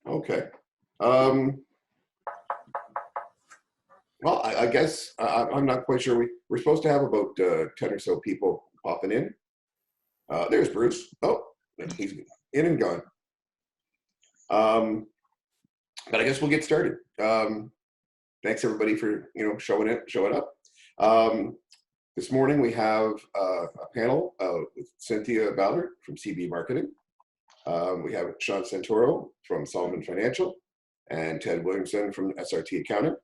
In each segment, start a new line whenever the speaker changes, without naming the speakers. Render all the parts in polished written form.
Okay. Well, I guess I'm not quite sure. We're supposed to have about 10 or so people popping in. There's Bruce. Oh, he's in and gone. But I guess we'll get started. Thanks everybody for showing up. This morning we have a panel with Cynthia Ballard from CB Marketing. We have Sean Santoro from Solomon Financial and Ted Williamson from SRT Accounting.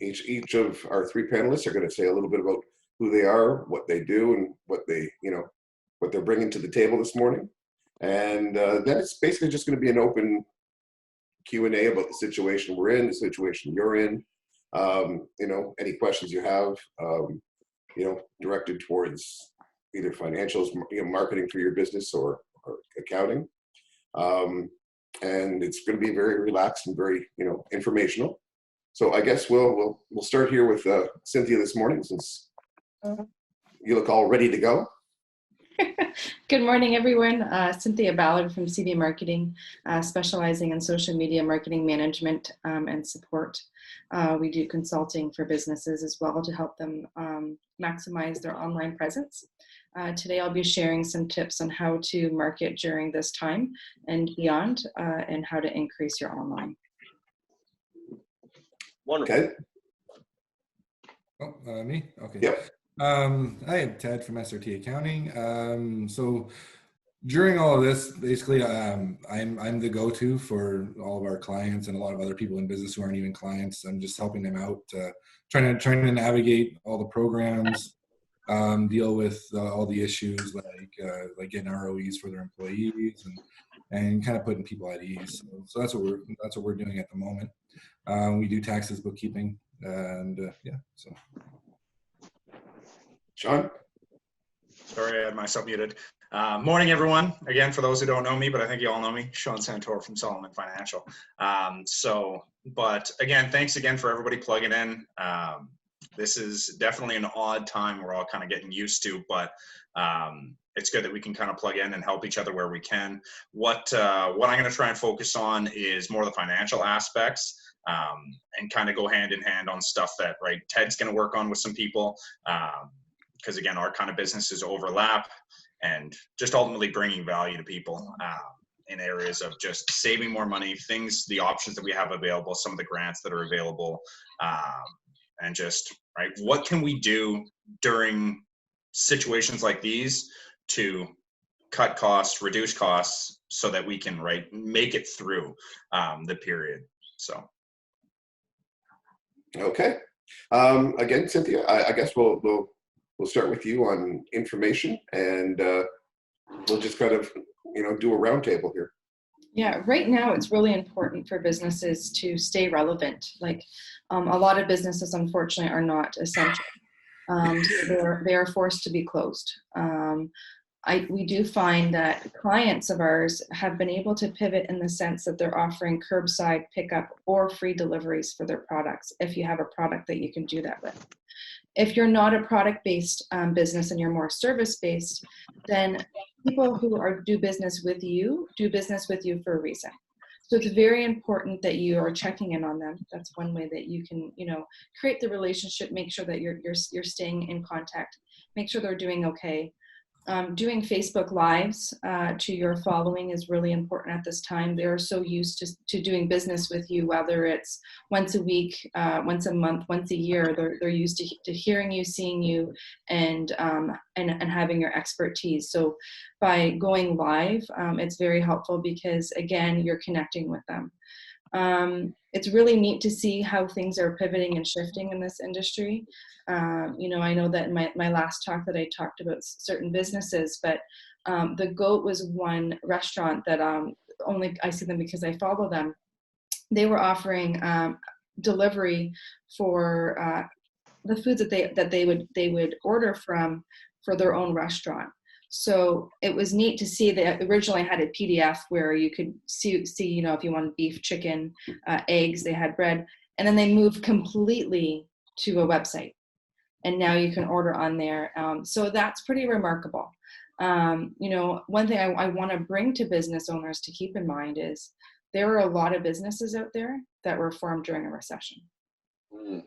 Each of our three panelists are going to say a little bit about who they are, what they do, and what they're bringing to the table this morning. And then it's basically just going to be an open Q&A about the situation we're in, the situation you're in. Any questions you have, directed towards either financials, marketing for your business or accounting. And it's going to be very relaxed and very, informational. So I guess we'll start here with Cynthia this morning, since you look all ready to go.
Good morning, everyone. Cynthia Ballard from CB Marketing, specializing in social media marketing management and support. We do consulting for businesses as well to help them maximize their online presence. Today, I'll be sharing some tips on how to market during this time and beyond, and how to increase your online.
Wonderful.
Okay.
Oh, me? Okay.
Yep.
I am Ted from SRT Accounting. So during all of this, basically, I'm the go-to for all of our clients and a lot of other people in business who aren't even clients. I'm just helping them out, trying to navigate all the programs, deal with all the issues like getting ROEs for their employees and kind of putting people at ease. So that's what we're doing at the moment. We do taxes, bookkeeping, and yeah. So.
Sean?
Sorry, I had myself muted. Morning, everyone. Again, for those who don't know me, but I think you all know me, Sean Santoro from Solomon Financial. But again, thanks again for everybody plugging in. This is definitely an odd time we're all kind of getting used to, but it's good that we can kind of plug in and help each other where we can. What I'm going to try and focus on is more the financial aspects. And kind of go hand in hand on stuff that Ted's going to work on with some people, because again, our kind of businesses overlap, and just ultimately bringing value to people in areas of just saving more money, the options that we have available, some of the grants that are available, and just what can we do during situations like these to cut costs, reduce costs, so that we can make it through the period. So. Okay.
Again, Cynthia, I guess we'll start with you on information, and we'll just kind of, do a roundtable here.
Yeah, right now it's really important for businesses to stay relevant. A lot of businesses, unfortunately, are not essential. They are forced to be closed. We do find that clients of ours have been able to pivot in the sense that they're offering curbside pickup or free deliveries for their products, if you have a product that you can do that with. If you're not a product-based business and you're more service-based, then people who do business with you for a reason. So it's very important that you are checking in on them. That's one way that you can, create the relationship, make sure that you're staying in contact, make sure they're doing okay. Doing Facebook Lives to your following is really important at this time. They're so used to doing business with you, whether it's once a week, once a month, once a year. They're used to hearing you, seeing you, and having your expertise. So by going live, it's very helpful because, again, you're connecting with them. It's really neat to see how things are pivoting and shifting in this industry. I know that in my last talk that I talked about certain businesses, but the GOAT was one restaurant that only I see them because I follow them. They were offering delivery for the foods that they would order from for their own restaurant. So it was neat to see that originally had a PDF where you could see, if you wanted beef, chicken, eggs, they had bread, and then they moved completely to a website. And now you can order on there. So that's pretty remarkable. You know, one thing I want to bring to business owners to keep in mind is there are a lot of businesses out there that were formed during a recession.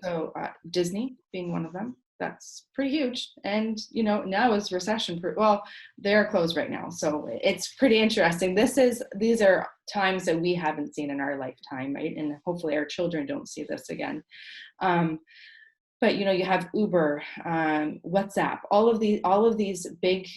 So Disney being one of them, that's pretty huge. And, you know, now is recession proof. Well, they're closed right now. So it's pretty interesting. These are times that we haven't seen in our lifetime, right? And hopefully our children don't see this again. But, you know, you have Uber, WhatsApp, all of these big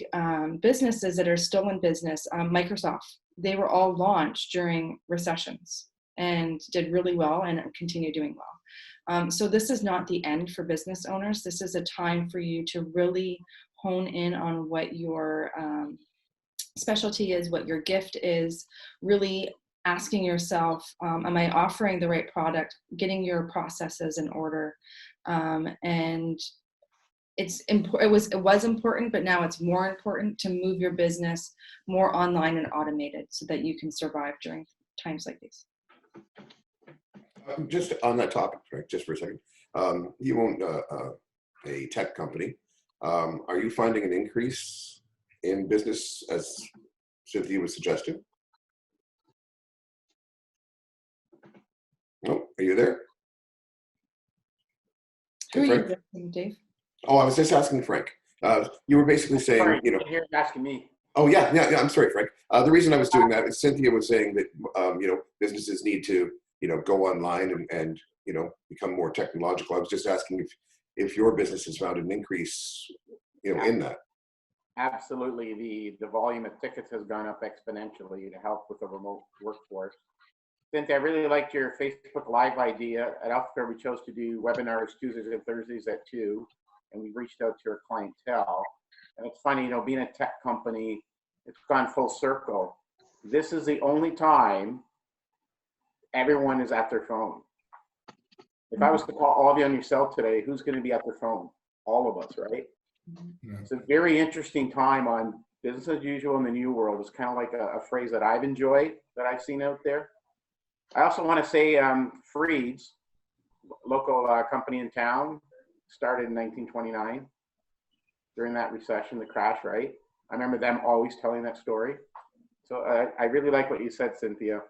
businesses that are still in business, Microsoft, they were all launched during recessions and did really well and continue doing well. So this is not the end for business owners. This is a time for you to really hone in on what your specialty is, what your gift is, really asking yourself, am I offering the right product, getting your processes in order. And it was important, but now it's more important to move your business more online and automated so that you can survive during times like these.
Just on that topic, Frank, just for a second. You own a tech company. Are you finding an increase in business, as Cynthia was suggesting? No, are you there?
Who
Hey,
are
Frank?
you asking, Dave?
Oh, I was just asking Frank. You were basically saying,
Sorry,
you know.
you're asking me.
Oh yeah. I'm sorry, Frank. The reason I was doing that is Cynthia was saying that you know, businesses need to, you know, go online and you know, become more technological. I was just asking if your business has found an increase, you know, in that.
Absolutely. The volume of tickets has gone up exponentially to help with the remote workforce. Cynthia, I really liked your Facebook Live idea. At Alpha, we chose to do webinars Tuesdays and Thursdays at 2, and we reached out to our clientele. And it's funny, you know, being a tech company, it's gone full circle. This is the only time everyone is at their phone. If I was to call all of you on your cell today, who's going to be at their phone? All of us, right?
Yeah.
It's a very interesting time on business as usual in the new world. It's kind of like a phrase that I've enjoyed, that I've seen out there. I also want to say Freed's, local company in town, started in 1929 during that recession, the crash, right? I remember them always telling that story. So I really like what you said, Cynthia.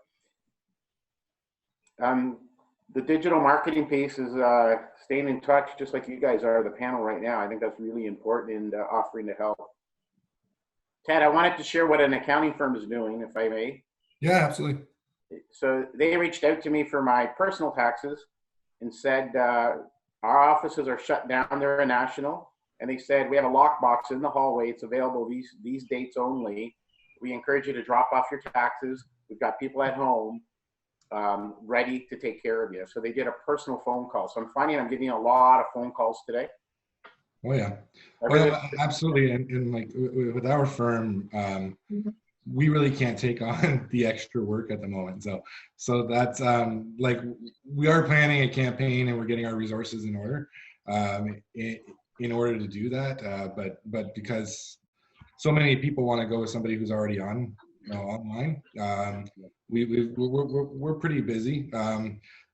The digital marketing piece is staying in touch, just like you guys are, the panel right now. I think that's really important in offering to help. Ted, I wanted to share what an accounting firm is doing, if I may.
Yeah, absolutely.
So they reached out to me for my personal taxes and said, our offices are shut down. They're a national. And they said, we have a lockbox in the hallway. It's available these dates only. We encourage you to drop off your taxes. We've got people at home ready to take care of you. So they did a personal phone call. So I'm finding I'm getting a lot of phone calls today.
Oh yeah. Well, absolutely. And like with our firm, we really can't take on the extra work at the moment. So that's like, we are planning a campaign and we're getting our resources in order in order to do that. But because so many people want to go with somebody who's already on online, we're pretty busy.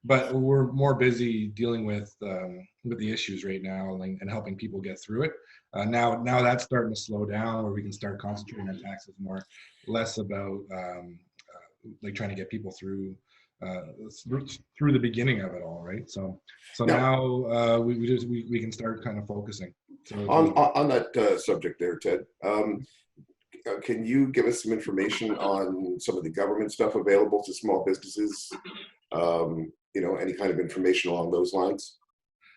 But we're more busy dealing with the issues right now and helping people get through it. Now that's starting to slow down, where we can start concentrating on taxes more, less about like trying to get people through the beginning of it all, right? So now we can start kind of focusing. So
on that subject there, Ted. Can you give us some information on some of the government stuff available to small businesses? You know, any kind of information along those lines?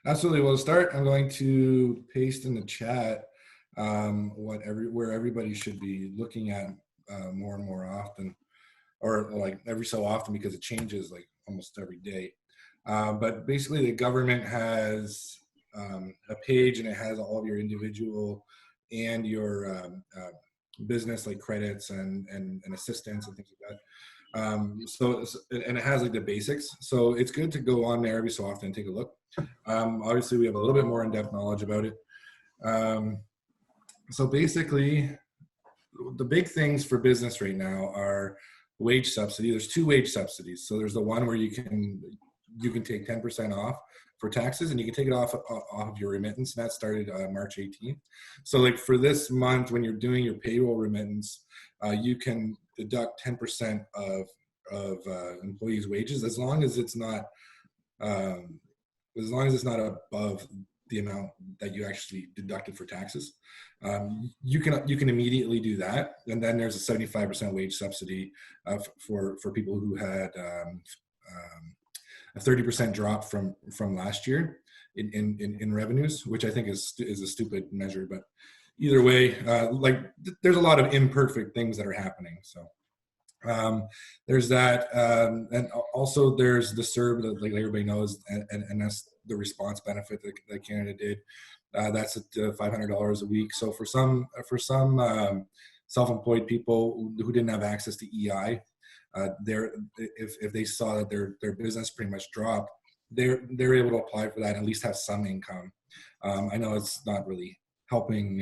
Absolutely. Well, to start, I'm going to paste in the chat where everybody should be looking at more and more often, or like every so often, because it changes like almost every day. But basically, the government has a page, and it has all of your individual and your business like credits and assistance and things like that. And it has like the basics, so it's good to go on there every so often and take a look. Obviously we have a little bit more in-depth knowledge about it. So basically the big things for business right now are wage subsidy. There's two wage subsidies. So there's the one where you can you can take 10% off for taxes, and you can take it off of your remittance. And that started March 18th. So like for this month, when you're doing your payroll remittance, you can deduct 10% of employees' wages, as long as it's not above the amount that you actually deducted for taxes. You can immediately do that, and then there's a 75% wage subsidy for people who had a 30% drop from last year in revenues, which I think is a stupid measure. But either way, there's a lot of imperfect things that are happening. So there's that, and also there's the CERB that like everybody knows, and that's the response benefit that Canada did. That's at $500 a week. So for some self-employed people who didn't have access to EI, if they saw that their business pretty much dropped, they're able to apply for that and at least have some income. I know it's not really helping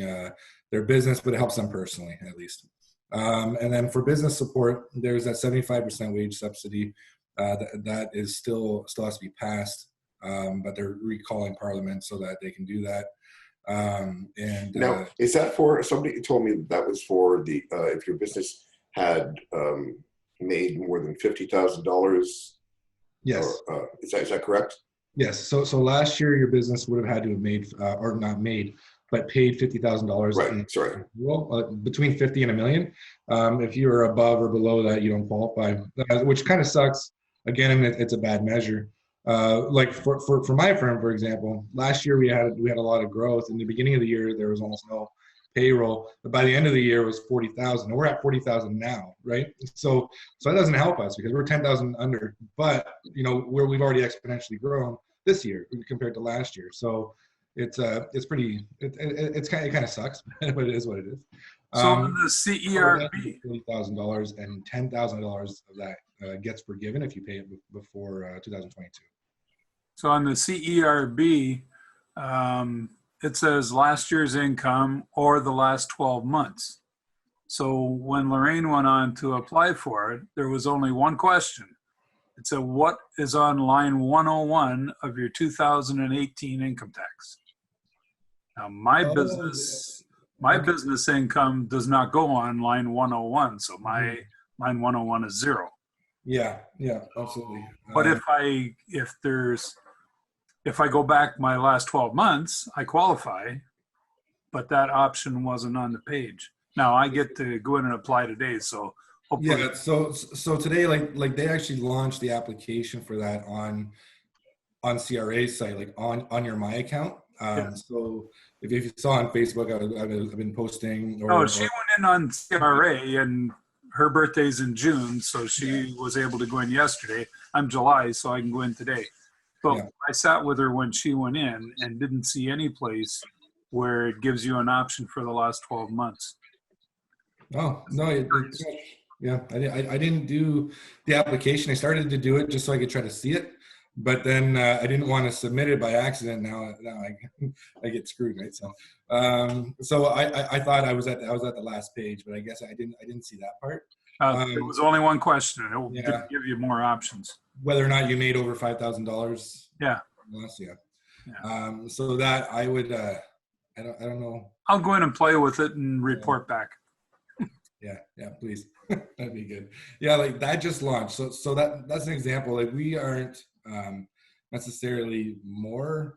their business, but it helps them personally at least. And then for business support, there's that 75% wage subsidy that is still has to be passed, but they're recalling Parliament so that they can do that. And
now, is that for, somebody told me that was for the if your business had made more than $50,000?
Yes.
Or, is that correct?
Yes. So last year your business would have had to have made or not made, but paid $50,000.
Right. Sorry.
Between 50 and $1 million. If you are above or below that, you don't qualify, which kind of sucks. Again, it's a bad measure. Like for my firm, for example, last year we had a lot of growth. In the beginning of the year, there was almost no payroll, but by the end of the year it was 40,000, and we're at 40,000 now, right? So that doesn't help us because we're 10,000 under, but we've already exponentially grown this year compared to last year. So it's pretty, it kind of sucks, but it is what it is.
So on the CERB,
$40,000 and $10,000 of that gets forgiven if you pay it before 2022.
so on the CERB, it says last year's income or the last 12 months. So when Lorraine went on to apply for it, there was only one question. It said, what is on line 101 of your 2018 income tax? Now my business income does not go on line 101. So my line 101 is 0.
Yeah, absolutely.
But if I go back my last 12 months, I qualify, but that option wasn't on the page. Now I get to go in and apply today. So hopefully.
Yeah. So today, like they actually launched the application for that on CRA's site, like on your My account. So if you saw on Facebook, I've been posting.
She went in on CRA, and her birthday's in June, so she was able to go in yesterday. I'm July, so I can go in today. But I sat with her when she went in and didn't see any place where it gives you an option for the last 12 months.
Oh, no. I didn't do the application. I started to do it just so I could try to see it. But then I didn't want to submit it by accident. Now I get screwed, right? So I thought I was at the last page, but I guess I didn't see that part.
There was only one question. It didn't give you more options.
Whether or not you made over $5,000.
Yeah.
Last year. So that I would. I don't know.
I'll go in and play with it and report back.
Yeah, please. That'd be good. Yeah, like that just launched. So that's an example. Like we aren't necessarily more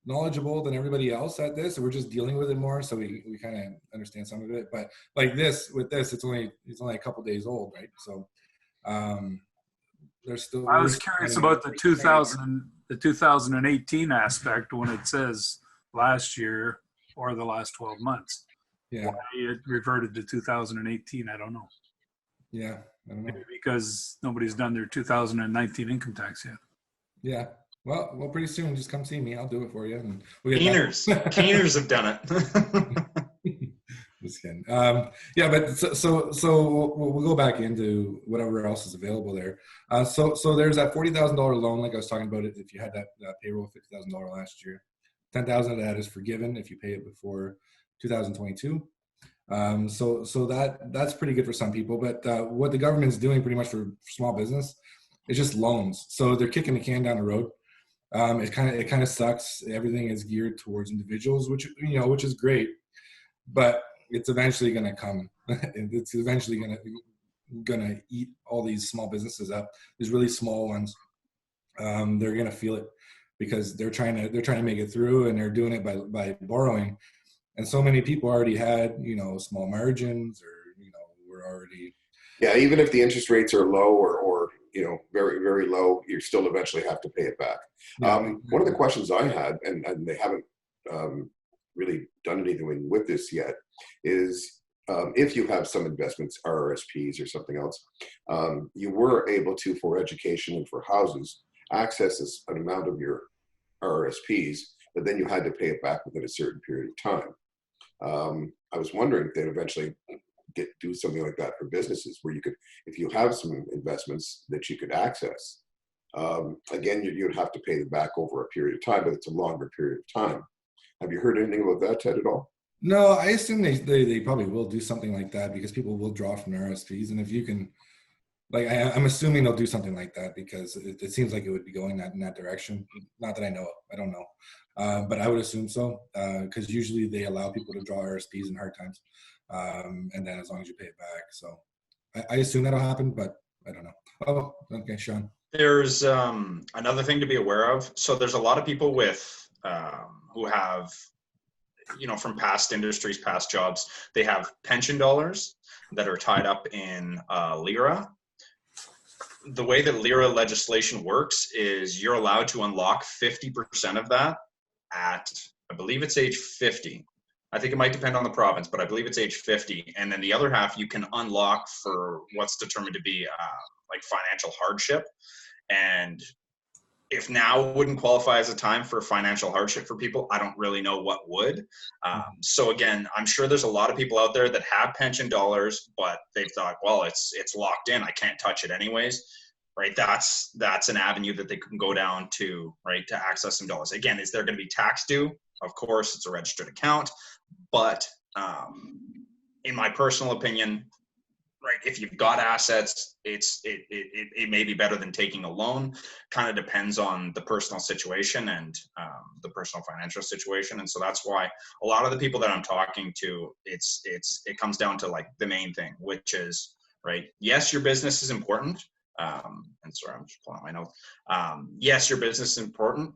knowledgeable than everybody else at this. So we're just dealing with it more. So we kind of understand some of it. But like with this, it's only a couple days old, right? So there's still.
I was curious about the 2018 aspect when it says last year or the last 12 months.
Yeah.
Why it reverted to 2018, I don't know.
Yeah, I don't know.
Maybe because nobody's done their 2019 income tax yet.
Yeah. Well, pretty soon, just come see me. I'll do it for you. And
Keeners have done
it. Just kidding. Yeah, but so we'll go back into whatever else is available there. So there's that $40,000 loan, like I was talking about it. If you had that payroll of $50,000 last year, $10,000 of that is forgiven if you pay it before 2022. So that's pretty good for some people. But what the government's doing pretty much for small business it's just loans. So they're kicking the can down the road. It kind of sucks. Everything is geared towards individuals, which is great, but it's eventually going to come. It's eventually going to eat all these small businesses up. These really small ones, they're going to feel it because they're trying to make it through, and they're doing it by borrowing. And so many people already had small margins, or were already.
Yeah, even if the interest rates are low or very, very low, you still eventually have to pay it back.
Yeah,
One of the questions I had, and they haven't really done anything with this yet, is if you have some investments, RRSPs or something else, you were able to, for education and for houses, access an amount of your RRSPs, but then you had to pay it back within a certain period of time. I was wondering if they'd eventually do something like that for businesses, where you could, if you have some investments that you could access, again, you'd have to pay them back over a period of time, but it's a longer period of time. Have you heard anything about that, Ted, at all?
No, I assume they probably will do something like that, because people will draw from RSPs, and if you can, I'm assuming they'll do something like that, because it seems like it would be going in that direction. Not that I know of, I don't know, but I would assume so, because usually they allow people to draw RSPs in hard times, and then as long as you pay it back. So I assume that'll happen, but I don't know. Oh, okay, Sean.
There's another thing to be aware of. So there's a lot of people who have, from past industries, past jobs, they have pension dollars that are tied up in lira. The way that lira legislation works is you're allowed to unlock 50% of that at, I believe it's age 50. I think it might depend on the province, but I believe it's age 50. And then the other half you can unlock for what's determined to be like financial hardship. And if now wouldn't qualify as a time for financial hardship for people, I don't really know what would. So again, I'm sure there's a lot of people out there that have pension dollars, but they've thought, well, it's locked in, I can't touch it anyways, right? That's an avenue that they can go down to, right, to access some dollars. Again, is there going to be tax due? Of course, it's a registered account, but in my personal opinion, right, if you've got assets, it may be better than taking a loan. Kind of depends on the personal situation and the personal financial situation. And so that's why a lot of the people that I'm talking to, it comes down to like the main thing, which is, right, yes, your business is important. And sorry, I'm just pulling out my notes. Yes, your business is important,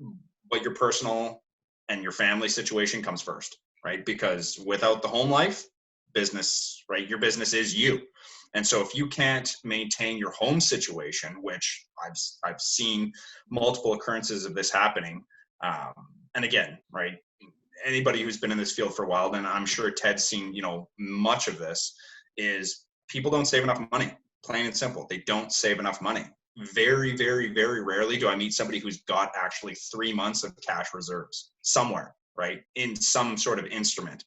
but your personal and your family situation comes first, right? Because without the home life, business, right, your business is you. And so if you can't maintain your home situation, which I've seen multiple occurrences of this happening, and again, right, anybody who's been in this field for a while, and I'm sure Ted's seen, much of this, is people don't save enough money, plain and simple. They don't save enough money. Very, very, very rarely do I meet somebody who's got actually 3 months of cash reserves somewhere, right, in some sort of instrument.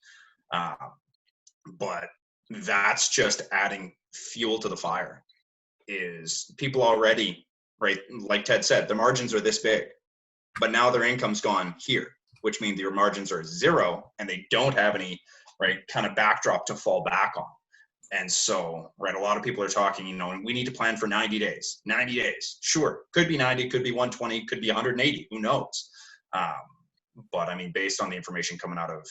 But that's just adding fuel to the fire. Is people already, right, like Ted said, the margins are this big, but now their income's gone here, which means your margins are zero and they don't have any, right, kind of backdrop to fall back on. And so, right, a lot of people are talking, we need to plan for 90 days. 90 days, sure, could be 90, could be 120, could be 180, who knows? But I mean, based on the information coming out of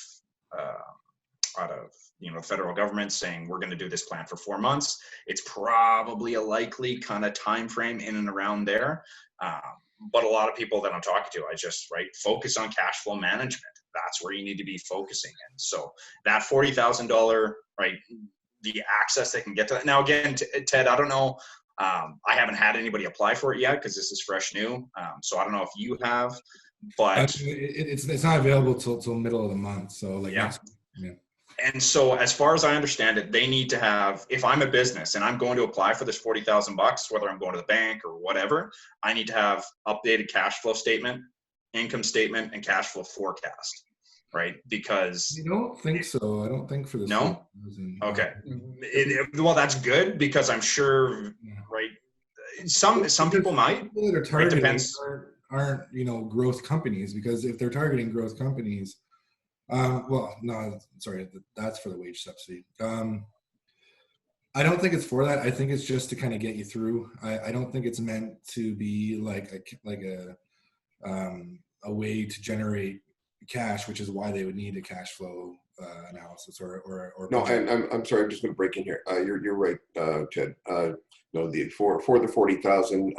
the federal government saying we're going to do this plan for 4 months, it's probably a likely kind of time frame in and around there. But a lot of people that I'm talking to, I just, right, focus on cash flow management. That's where you need to be focusing. And so that $40,000, right, the access they can get to that. Now, again, Ted, I don't know. I haven't had anybody apply for it yet because this is fresh new. So I don't know if you have, but
it's not available till middle of the month. So
yeah.
Yeah.
And so as far as I understand it, they need to have, if I'm a business and I'm going to apply for this $40,000, whether I'm going to the bank or whatever, I need to have updated cash flow statement, income statement, and cash flow forecast, right? Because
I don't think so. I don't think for this.
No? Okay. Well, that's good because I'm sure, right? Some people might.
People that are targeting
depends.
aren't growth companies, because if they're targeting growth companies, well, no, sorry, that's for the wage subsidy. I don't think it's for that. I think it's just to kind of get you through. I don't think it's meant to be a way to generate cash, which is why they would need a cash flow analysis or
No,
budget.
I'm sorry. I'm just going to break in here. You're right, Ted. No, for the 40,000,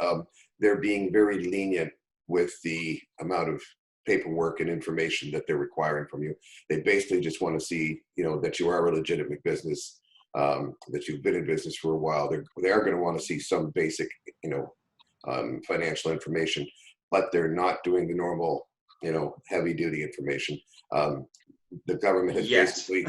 they're being very lenient with the amount of paperwork and information that they're requiring from you. They basically just want to see, that you are a legitimate business, that you've been in business for a while. They are going to want to see some basic, financial information, but they're not doing the normal, heavy duty information. The government has
Yes.
basically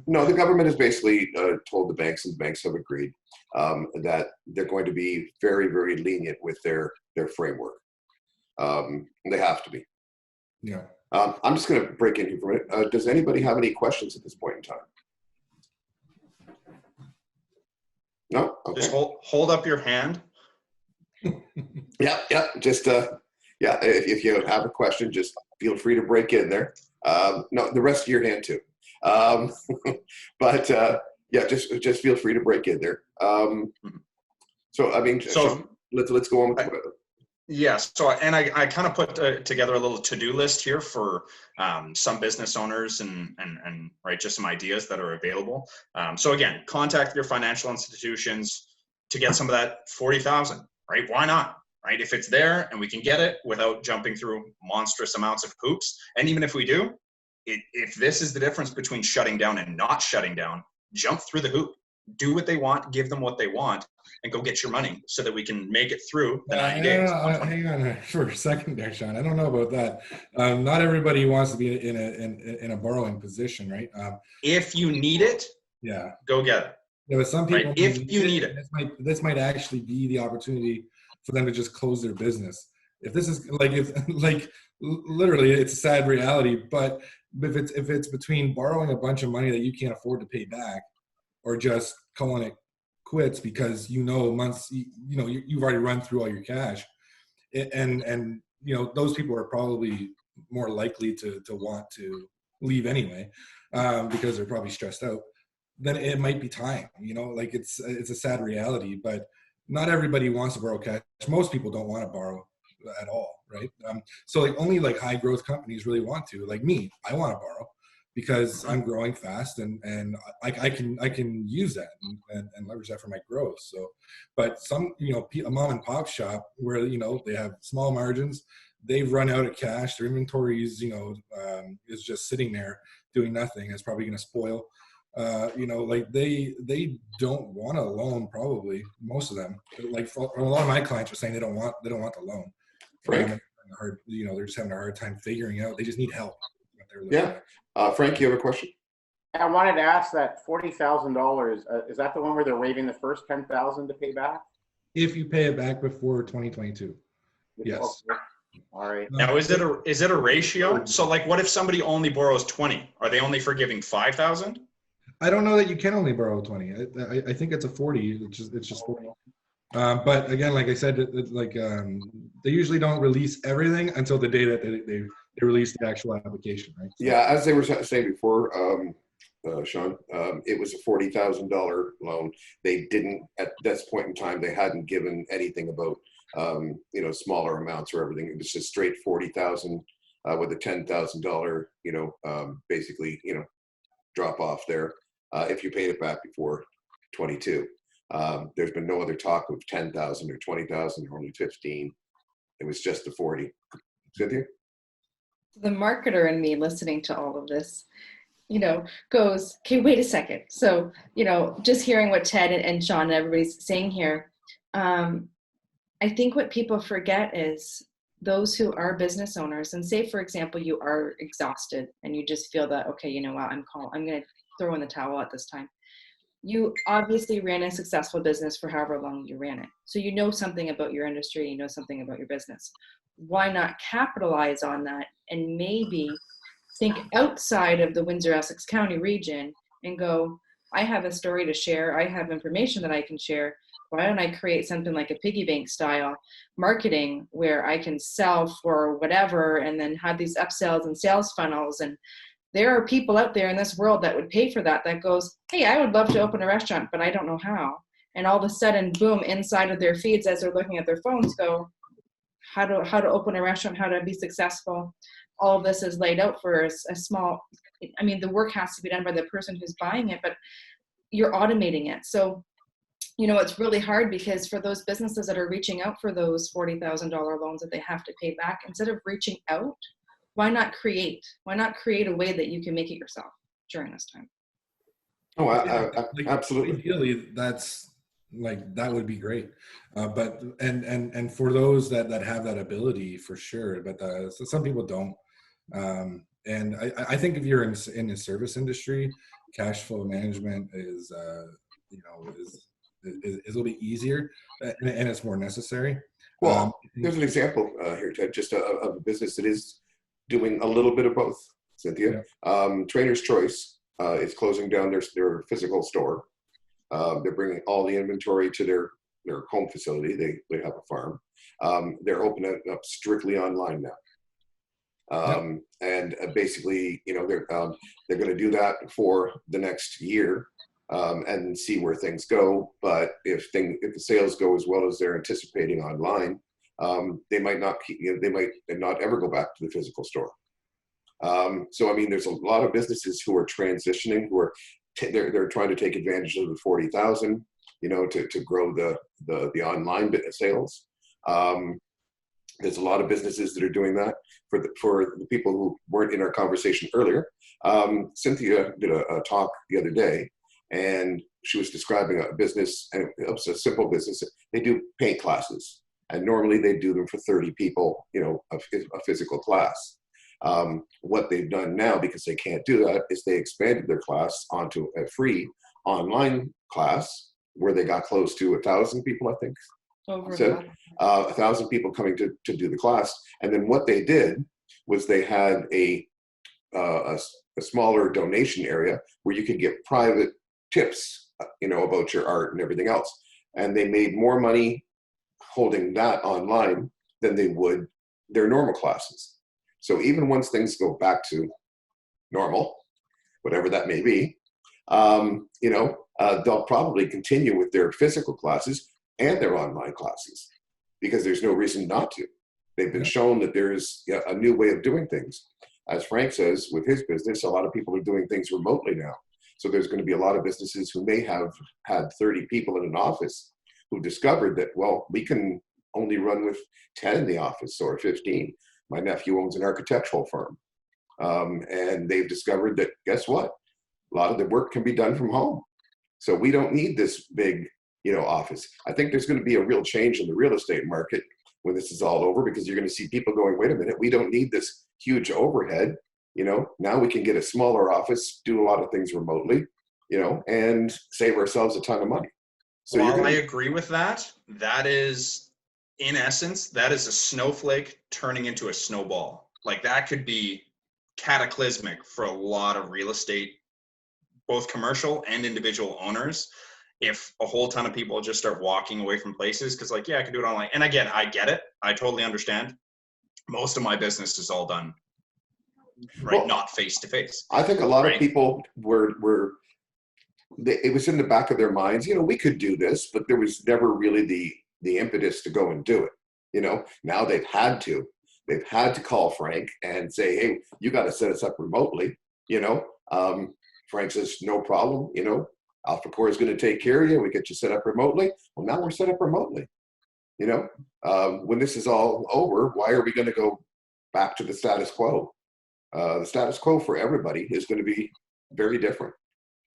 the government has basically told the banks, and the banks have agreed that they're going to be very, very lenient with their framework. They have to be.
Yeah.
I'm just going to break in here for a minute. Does anybody have any questions at this point in time? No? Okay.
Just hold up your hand.
Yeah. Just if you have a question, just feel free to break in there. No, the rest of your hand too. But just feel free to break in there. So I mean,
So
let's go on with it.
yeah. So and I kind of put together a little to-do list here for some business owners and right, just some ideas that are available. So again, contact your financial institutions to get some of that 40,000. Right? Why not? Right? If it's there and we can get it without jumping through monstrous amounts of hoops, and even if we do, if this is the difference between shutting down and not shutting down, jump through the hoop, do what they want, give them what they want, and go get your money so that we can make it through the 90 days.
Hang on for a second there, Sean. I don't know about that. Not everybody wants to be in a borrowing position, right?
If you need it,
yeah,
go get it.
Yeah, but some people,
right? If you need it,
this might actually be the opportunity for them to just close their business. If this is literally, it's a sad reality. But if it's between borrowing a bunch of money that you can't afford to pay back, or just calling it quits because months, you've already run through all your cash, and those people are probably more likely to want to leave anyway, because they're probably stressed out. Then it might be time, it's a sad reality, but not everybody wants to borrow cash. Most people don't want to borrow at all, right? So only high growth companies really want to. Like me, I want to borrow because I'm growing fast and I can use that and leverage that for my growth. So, but some, a mom and pop shop where, they have small margins, they've run out of cash, their inventories, is just sitting there doing nothing. It's probably going to spoil. They don't want a loan. Probably most of them, for a lot of my clients are saying they don't want the loan.
Frank,
they're just having a hard time figuring out. They just need help.
Yeah. Frank, you have a question?
I wanted to ask that $40,000. Is that the one where they're waiving the first 10,000 to pay back?
If you pay it back before 2022. Yes.
Okay. All right.
Now, is it a ratio? So what if somebody only borrows 20? Are they only forgiving 5,000?
I don't know that you can only borrow 20. I think it's a 40. It's just 40. But again, like I said, they usually don't release everything until the day that they release the actual application, right? So,
yeah, as they were saying before, Sean, it was a $40,000 loan. They didn't, at this point in time, they hadn't given anything about smaller amounts or everything. It was just straight 40,000 with a $10,000 basically drop off there if you paid it back before 22. There's been no other talk of 10,000 or 20,000 or only 15. It was just the 40. Cynthia?
The marketer in me listening to all of this, goes, okay, wait a second. So, just hearing what Ted and Sean and everybody's saying here, I think what people forget is those who are business owners, and say, for example, you are exhausted and you just feel that, okay, you know what, I'm going to throw in the towel at this time. You obviously ran a successful business for however long you ran it. So you know something about your industry, you know something about your business. Why not capitalize on that and maybe think outside of the Windsor-Essex County region and go, I have a story to share, I have information that I can share. Why don't I create something like a piggy bank style marketing where I can sell for whatever and then have these upsells and sales funnels and there are people out there in this world that would pay for that, that goes, hey, I would love to open a restaurant, but I don't know how. And all of a sudden, boom, inside of their feeds as they're looking at their phones go, how to open a restaurant, how to be successful. All of this is laid out for a small, I mean, the work has to be done by the person who's buying it, but you're automating it. So, you know, it's really hard because for those businesses that are reaching out for those $40,000 loans that they have to pay back, instead of reaching out, why not create a way that you can make it yourself during this time?
Oh,
Like,
absolutely.
Ideally, that's like, that would be great. But and for those that have that ability, for sure. But so some people don't. And I think if you're in the service industry, cash flow management is is a little bit easier, and it's more necessary.
Well, there's an example here, Ted, just of a business that is doing a little bit of both, Cynthia.
Yeah.
Trainer's Choice is closing down their physical store. They're bringing all the inventory to their home facility. They have a farm. They're opening up strictly online now. And basically, you know, they're going to do that for the next year and see where things go. But if the sales go as well as they're anticipating online, they might not ever go back to the physical store. So I mean, there's a lot of businesses who are transitioning, who are they're trying to take advantage of the 40,000, you know, to grow the online sales. There's a lot of businesses that are doing that. For the people who weren't in our conversation earlier, Cynthia did a talk the other day, and she was describing a business, and it was a simple business. They do paint classes, and normally they do them for 30 people, you know, a physical class. What they've done now, because they can't do that, is they expanded their class onto a free online class where they got close to 1,000 people, I think.
Over
1,000 people coming to do the class. And then what they did was they had a smaller donation area where you could get private tips, you know, about your art and everything else. And they made more money holding that online than they would their normal classes. So even once things go back to normal, whatever that may be, you know, they'll probably continue with their physical classes and their online classes, because there's no reason not to. They've been shown that there's a new way of doing things. As Frank says, with his business, a lot of people are doing things remotely now. So there's going to be a lot of businesses who may have had 30 people in an office who discovered that, well, we can only run with 10 in the office or 15. My nephew owns an architectural firm. And they've discovered that, guess what? A lot of the work can be done from home. So we don't need this big, you know, office. I think there's going to be a real change in the real estate market when this is all over, because you're going to see people going, wait a minute, we don't need this huge overhead. You know, now we can get a smaller office, do a lot of things remotely, you know, and save ourselves a ton of money. So
While I agree with that, that is, in essence, that is a snowflake turning into a snowball. Like, that could be cataclysmic for a lot of real estate, both commercial and individual owners, if a whole ton of people just start walking away from places. Because, like, yeah, I can do it online. And again, I get it. I totally understand. Most of my business is all done, right? Well, not face to face.
I think a lot of people it was in the back of their minds, you know, we could do this, but there was never really the impetus to go and do it. You know, now they've had to call Frank and say, hey, you got to set us up remotely. You know, Frank says, no problem. You know, Alpha Core is going to take care of you. We get you set up remotely. Well, now we're set up remotely. You know, when this is all over, why are we going to go back to the status quo? The status quo for everybody is going to be very different.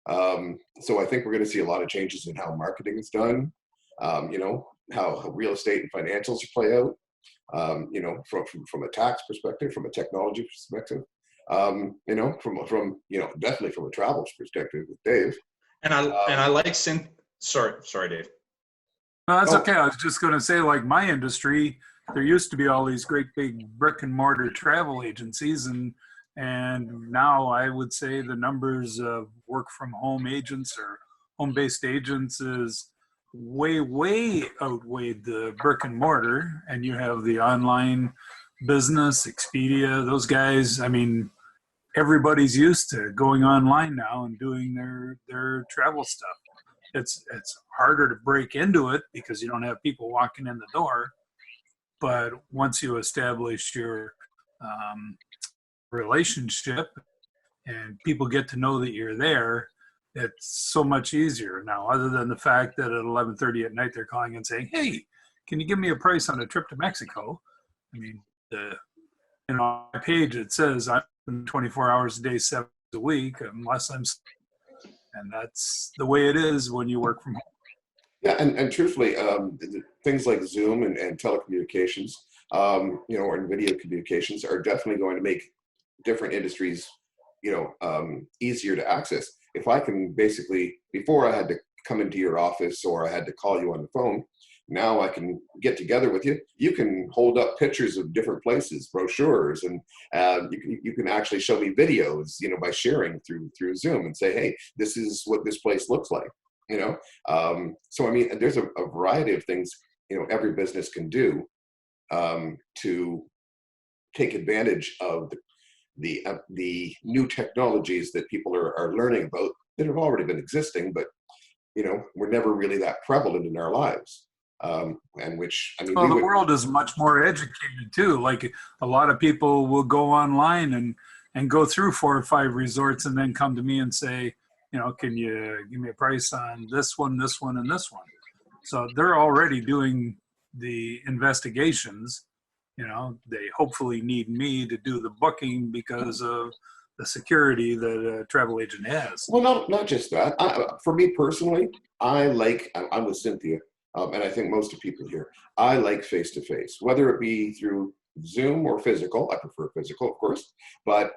So I think we're going to see a lot of changes in how marketing is done, you know, how real estate and financials play out, you know, from a tax perspective, from a technology perspective, you know, from you know, definitely from a travel perspective with Dave.
And I like sorry, Dave.
No, that's okay. I was just going to say, like, my industry, there used to be all these great big brick and mortar travel agencies, and now I would say the numbers of work from home agents or home-based agents is way outweighed the brick and mortar. And you have the online business, Expedia, those guys. I mean, everybody's used to going online now and doing their travel stuff. It's harder to break into it because you don't have people walking in the door. But once you establish your relationship and people get to know that you're there, it's so much easier now. Other than the fact that at 11:30 at night they're calling and saying, "Hey, can you give me a price on a trip to Mexico?" I mean, on my page it says I'm 24 hours a day, 7 days a week, unless I'm, and that's the way it is when you work from home.
Yeah, and truthfully, things like Zoom and telecommunications, or video communications are definitely going to make different industries, easier to access. If I can basically, before I had to come into your office or I had to call you on the phone, now I can get together with you. You can hold up pictures of different places, brochures, and you can actually show me videos, by sharing through Zoom and say, hey, this is what this place looks like. So I mean, there's a variety of things every business can do to take advantage of the new technologies that people are learning about that have already been existing, but were never really that prevalent in our lives. And which, I mean,
well, the world is much more educated too. Like a lot of people will go online and go through 4 or 5 resorts and then come to me and say, can you give me a price on this one, and this one? So they're already doing the investigations. They hopefully need me to do the booking because of the security that a travel agent has.
Well, not just that. For me personally, I'm with Cynthia, and I think most of people here, I like face-to-face, whether it be through Zoom or physical. I prefer physical, of course, but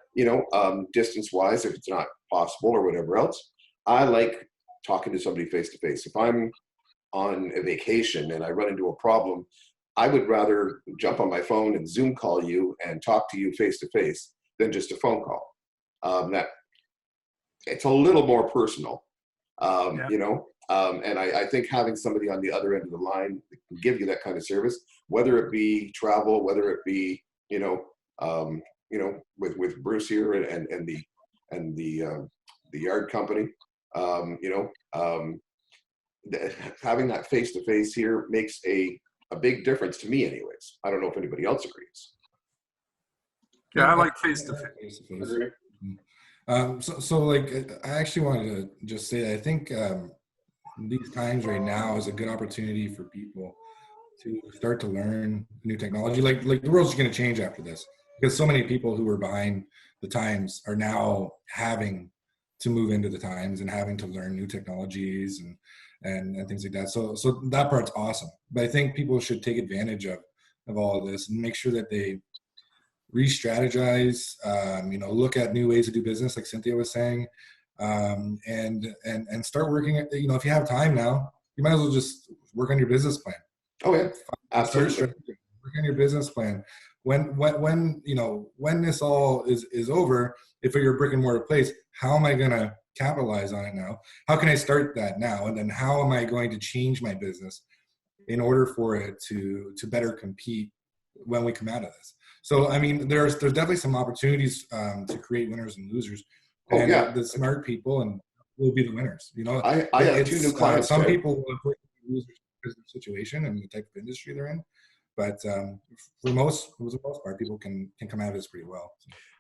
distance-wise, if it's not possible or whatever else, I like talking to somebody face-to-face. If I'm on a vacation and I run into a problem, I would rather jump on my phone and Zoom call you and talk to you face-to-face than just a phone call. That it's a little more personal, and I think having somebody on the other end of the line that can give you that kind of service, whether it be travel, whether it be with Bruce here and the yard company, having that face to face here makes a big difference to me, anyways. I don't know if anybody else agrees.
Yeah, I like face to face.
So like, I actually wanted to just say that I think these times right now is a good opportunity for people to start to learn new technology. Like the world's going to change after this, because so many people who were behind the times are now having to move into the times and having to learn new technologies and things like that. So that part's awesome. But I think people should take advantage of all of this and make sure that they re-strategize, look at new ways to do business, like Cynthia was saying, and start working at, if you have time now, you might as well just work on your business plan.
Oh yeah, absolutely.
Work on your business plan. When this all is over, if you're a brick and mortar place, how am I going to capitalize on it now? How can I start that now? And then how am I going to change my business in order for it to better compete when we come out of this? So, I mean, there's definitely some opportunities to create winners and losers. And the smart people will be the winners.
I have 2 new clients.
Some people will avoid losers because of the situation and the type of industry they're in. But for the most part, people can come out of this pretty well.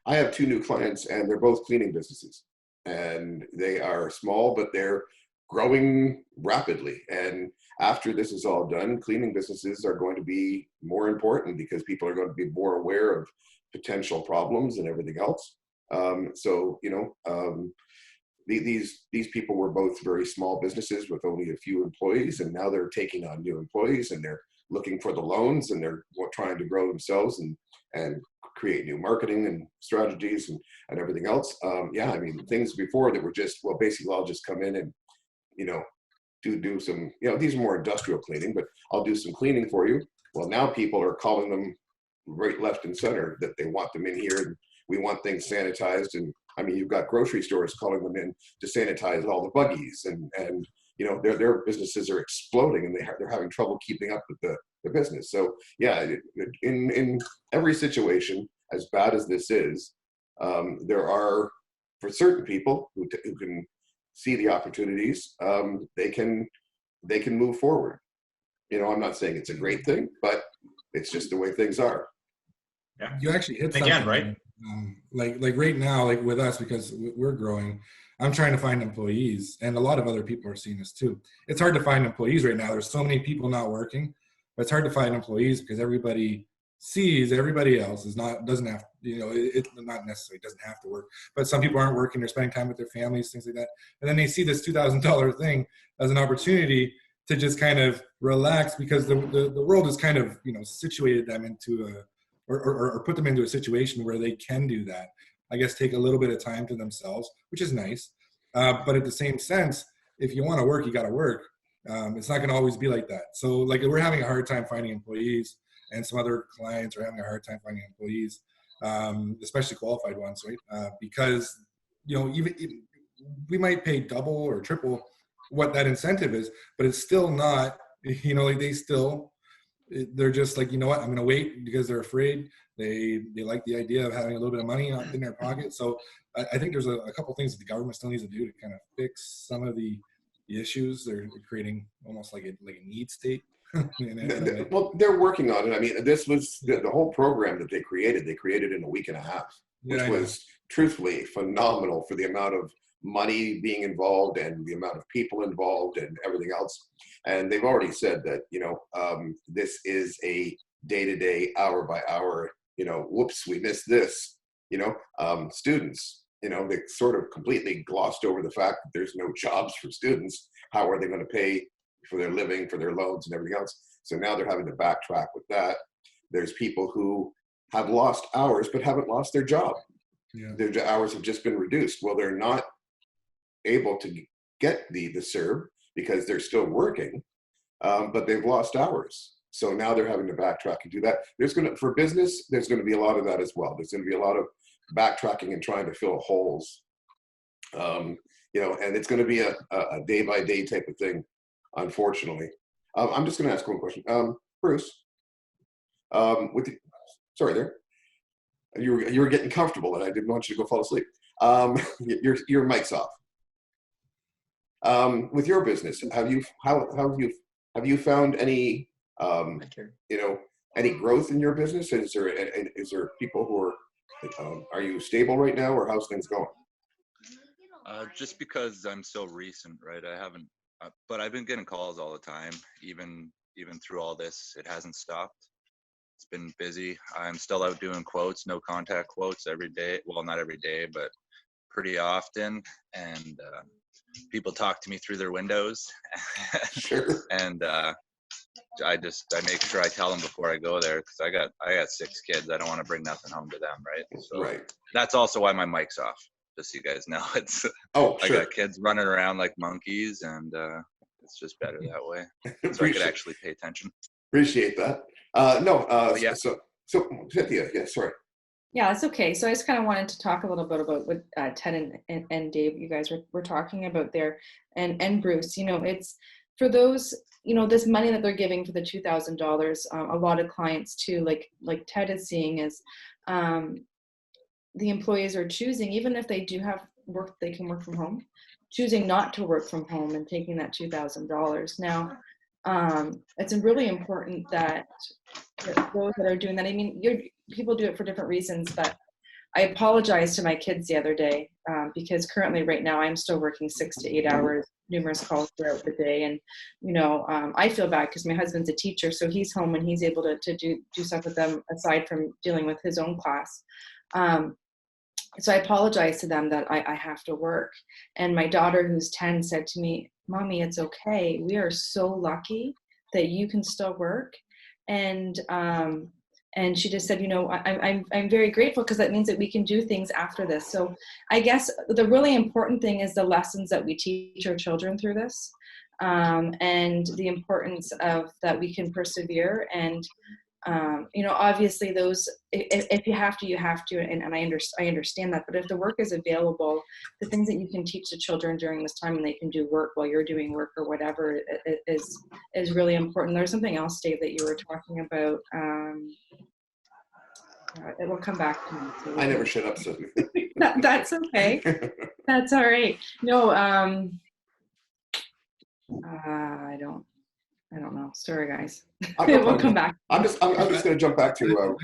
I have 2 new clients, and they're both cleaning businesses. And they are small, but they're growing rapidly. And after this is all done, cleaning businesses are going to be more important because people are going to be more aware of potential problems and everything else. These people were both very small businesses with only a few employees, and now they're taking on new employees, and they're looking for the loans, and they're trying to grow themselves and create new marketing and strategies and everything else. I mean, things before that were just, well, basically I'll just come in and do some, these are more industrial cleaning, but I'll do some cleaning for you. Well, now people are calling them right, left, and center that they want them in here, and we want things sanitized. And I mean, you've got grocery stores calling them in to sanitize all the buggies, and their businesses are exploding, and they're having trouble keeping up with the business. So yeah, in every situation, as bad as this is, There are, for certain people who can see the opportunities, they can move forward. You know, I'm not saying it's a great thing, but it's just the way things are.
Yeah.
You actually hit
Again,
something,
right?
Like right now, like with us, because we're growing, I'm trying to find employees, and a lot of other people are seeing this too. It's hard to find employees right now. There's so many people not working, but it's hard to find employees because everybody sees everybody else doesn't have, you know, it not necessarily doesn't have to work, but some people aren't working, they're spending time with their families, things like that, and then they see this $2,000 thing as an opportunity to just kind of relax, because the world has kind of, you know, situated them into a or put them into a situation where they can do that. I guess take a little bit of time to themselves, which is nice. But at the same sense, if you want to work, you got to work. It's not going to always be like that. So like we're having a hard time finding employees, and some other clients are having a hard time finding employees, especially qualified ones, right? Because, you know, even we might pay double or triple what that incentive is, but it's still not, you know, like they're just like, you know what, I'm going to wait, because they're afraid. They like the idea of having a little bit of money in their pocket. So I think there's a couple things that the government still needs to do to kind of fix some of the issues. They're creating almost like a need state.
Well, they're working on it. I mean, this was the whole program that they created in a week and a half, which was truthfully phenomenal for the amount of money being involved and the amount of people involved and everything else. And they've already said that, you know, this is a day-to-day, hour-by-hour, you know, whoops, we missed this, you know, students, you know, they sort of completely glossed over the fact that there's no jobs for students. How are they going to pay for their living, for their loans and everything else? So now they're having to backtrack with that. There's people who have lost hours but haven't lost their job. Yeah. Their hours have just been reduced. Well, they're not able to get the CERB because they're still working, but they've lost hours. So now they're having to backtrack and do that. For business, there's going to be a lot of that as well. There's going to be a lot of backtracking and trying to fill holes. You know, and it's going to be a day-by-day type of thing, unfortunately. I'm just going to ask one question. Bruce, sorry there. You were getting comfortable and I didn't want you to go fall asleep. Your mic's off. With your business, have you found any you know, any growth in your business? Is there people who are you stable right now, or how's things going?
Just because I'm so recent, right? I haven't, but I've been getting calls all the time. Even through all this, it hasn't stopped. It's been busy. I'm still out doing quotes, no contact quotes every day. Well, not every day, but pretty often. And people talk to me through their windows.
Sure.
And I make sure I tell them before I go there, because I got 6 kids. I don't want to bring nothing home to them, right? So
right. That's
also why my mic's off. Just so you guys know, it's
sure.
I got kids running around like monkeys, and it's just better that way. So I could actually pay attention.
Appreciate that. Yeah. So Cynthia, yeah, sorry.
Yeah, it's okay. So I just kind of wanted to talk a little bit about what Ted and Dave, you guys were talking about there, and Bruce. You know, it's for those, you know, this money that they're giving for the $2,000. A lot of clients too, like Ted is seeing, is the employees are choosing, even if they do have work, they can work from home, choosing not to work from home and taking that $2,000. Now, it's really important that those that are doing that, I mean, people do it for different reasons, but I apologized to my kids the other day because currently right now I'm still working 6 to 8 hours, numerous calls throughout the day. And, you know, I feel bad because my husband's a teacher, so he's home and he's able to do stuff with them aside from dealing with his own class. So I apologize to them that I have to work. And my daughter, who's 10, said to me, "Mommy, it's okay. We are so lucky that you can still work." And she just said, you know, I'm very grateful because that means that we can do things after this. So I guess the really important thing is the lessons that we teach our children through this, and the importance of that we can persevere. And you know, obviously those, if you have to, you have to, and I understand that. But if the work is available, the things that you can teach the children during this time, and they can do work while you're doing work or whatever, is really important. There's something else, Dave, that you were talking about. It will come back to me. So
I never shut up, so.
that's okay. That's all right. No, I don't know. Sorry, guys. It will come back.
I'm just going to jump back to.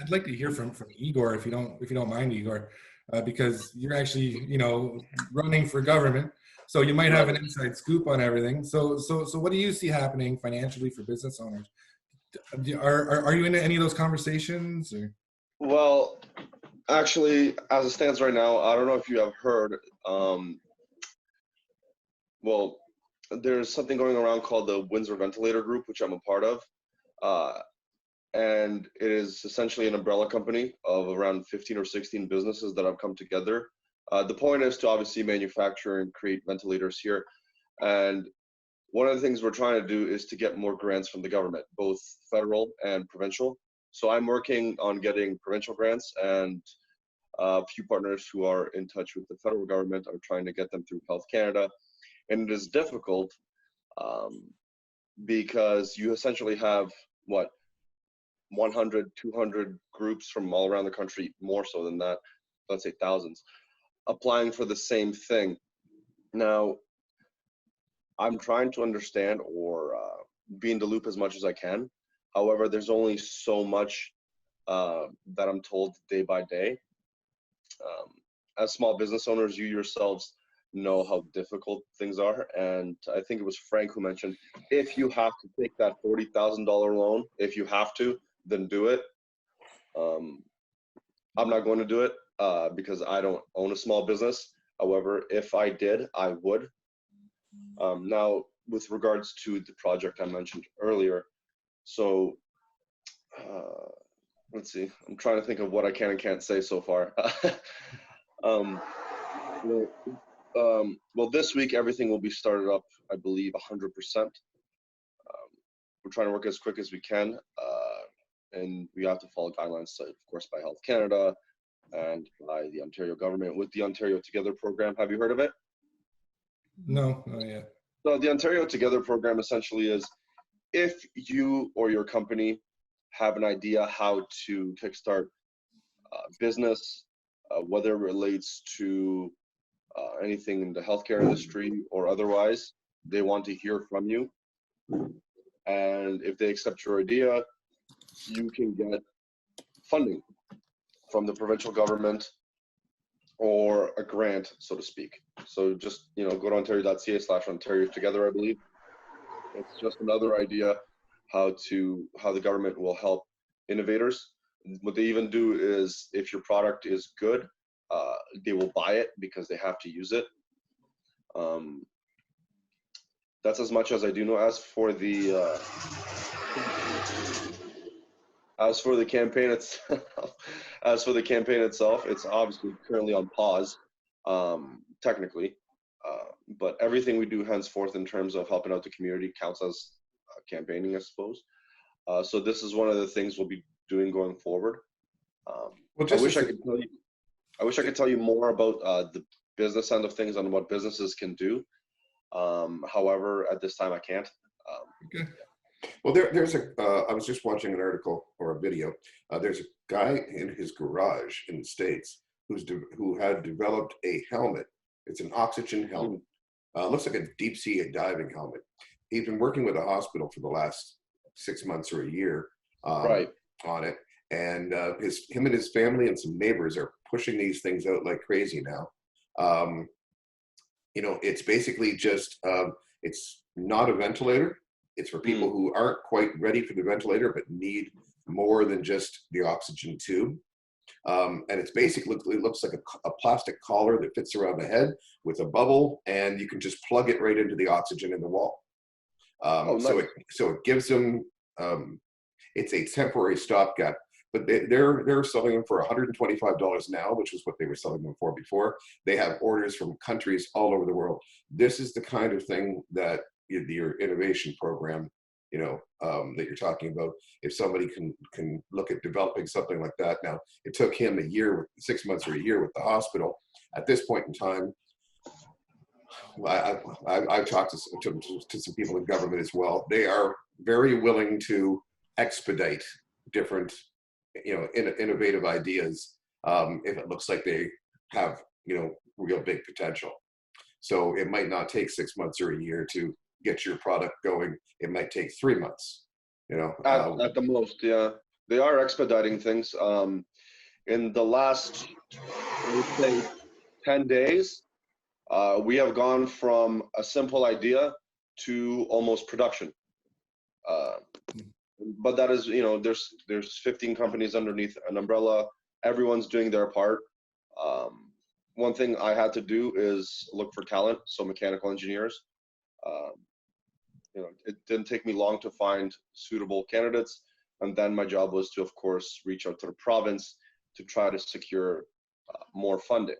I'd like to hear from Igor, if you don't mind, Igor, because you're actually, running for government, so you might have an inside scoop on everything. So what do you see happening financially for business owners? Are you in any of those conversations? Or?
Well, actually, as it stands right now, I don't know if you have heard. Well, there's something going around called the Windsor Ventilator Group, which I'm a part of. And it is essentially an umbrella company of around 15 or 16 businesses that have come together. The point is to obviously manufacture and create ventilators here. And one of the things we're trying to do is to get more grants from the government, both federal and provincial. So I'm working on getting provincial grants, and a few partners who are in touch with the federal government are trying to get them through Health Canada. And it is difficult because you essentially have, 100, 200 groups from all around the country, more so than that, let's say thousands, applying for the same thing. Now, I'm trying to understand or be in the loop as much as I can. However, there's only so much that I'm told day by day. As small business owners, you yourselves know how difficult things are. And I think it was Frank who mentioned, if you have to take that $40,000 loan, if you have to, then do it. I'm not going to do it because I don't own a small business. However, if I did, I would. Now, with regards to the project I mentioned earlier, so let's see, I'm trying to think of what I can and can't say so far. Well, this week, everything will be started up, I believe, 100%. We're trying to work as quick as we can, and we have to follow guidelines set, of course, by Health Canada and by the Ontario government with the Ontario Together program. Have you heard of it?
No, not yet.
So the Ontario Together program essentially is, if you or your company have an idea how to kickstart business, whether it relates to anything in the healthcare industry or otherwise, they want to hear from you. And if they accept your idea, you can get funding from the provincial government or a grant, so to speak. So just, go to ontario.ca/Ontario Together, I believe. It's just another idea how the government will help innovators. What they even do is, if your product is good, they will buy it because they have to use it. That's as much as I do know. As for the campaign itself, it's obviously currently on pause, technically, but everything we do henceforth in terms of helping out the community counts as campaigning, I suppose. So this is one of the things we'll be doing going forward. I wish I could tell you more about the business end of things and what businesses can do. However, at this time, I can't.
Okay.
Well, there's I was just watching an article or a video. There's a guy in his garage in the States who had developed a helmet. It's an oxygen helmet. Looks like a deep sea diving helmet. He's been working with a hospital for the last 6 months or a year on it. And him and his family and some neighbors are pushing these things out like crazy now. It's basically just, it's not a ventilator. It's for people who aren't quite ready for the ventilator, but need more than just the oxygen tube. And it's basically, it looks like a plastic collar that fits around the head with a bubble, and you can just plug it right into the oxygen in the wall.
Nice.
So it gives them, it's a temporary stopgap, but they're selling them for $125 now, which is what they were selling them for before. They have orders from countries all over the world. This is the kind of thing that your innovation program, that you're talking about. If somebody can look at developing something like that. Now, it took him 6 months or a year with the hospital. At this point in time, I've talked to some people in government as well. They are very willing to expedite different innovative ideas if it looks like they have, real big potential. So it might not take 6 months or a year to get your product going. It might take 3 months,
At the most, yeah. They are expediting things. In the last, I would say, 10 days, we have gone from a simple idea to almost production. But that is, there's 15 companies underneath an umbrella. Everyone's doing their part. One thing I had to do is look for talent, so mechanical engineers. It didn't take me long to find suitable candidates. And then my job was to, of course, reach out to the province to try to secure more funding.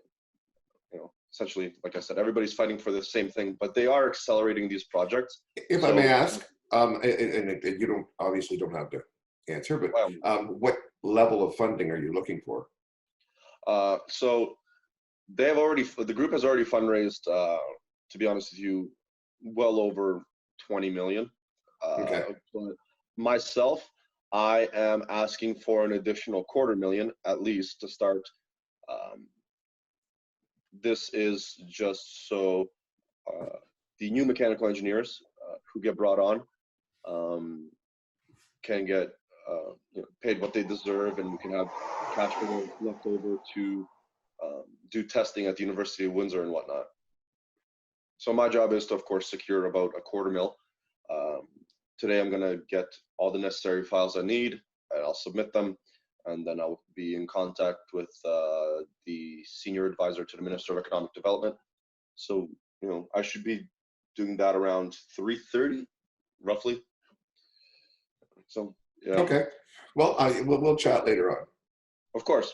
Essentially, like I said, everybody's fighting for the same thing, but they are accelerating these projects.
If I may ask, and you obviously don't have to answer, but what level of funding are you looking for?
So the group has already fundraised, to be honest with you, well over 20 million.
Okay.
But myself, I am asking for an additional 250,000 at least to start. This is just so the new mechanical engineers who get brought on can get paid what they deserve, and we can have cash flow left over to do testing at the University of Windsor and whatnot. So my job is to, of course, secure about a 250,000. Today I'm going to get all the necessary files I need, and I'll submit them, and then I'll be in contact with the senior advisor to the Minister of Economic Development. So, I should be doing that around 3:30, roughly. So, yeah.
Okay. Well, we'll chat later on.
Of course.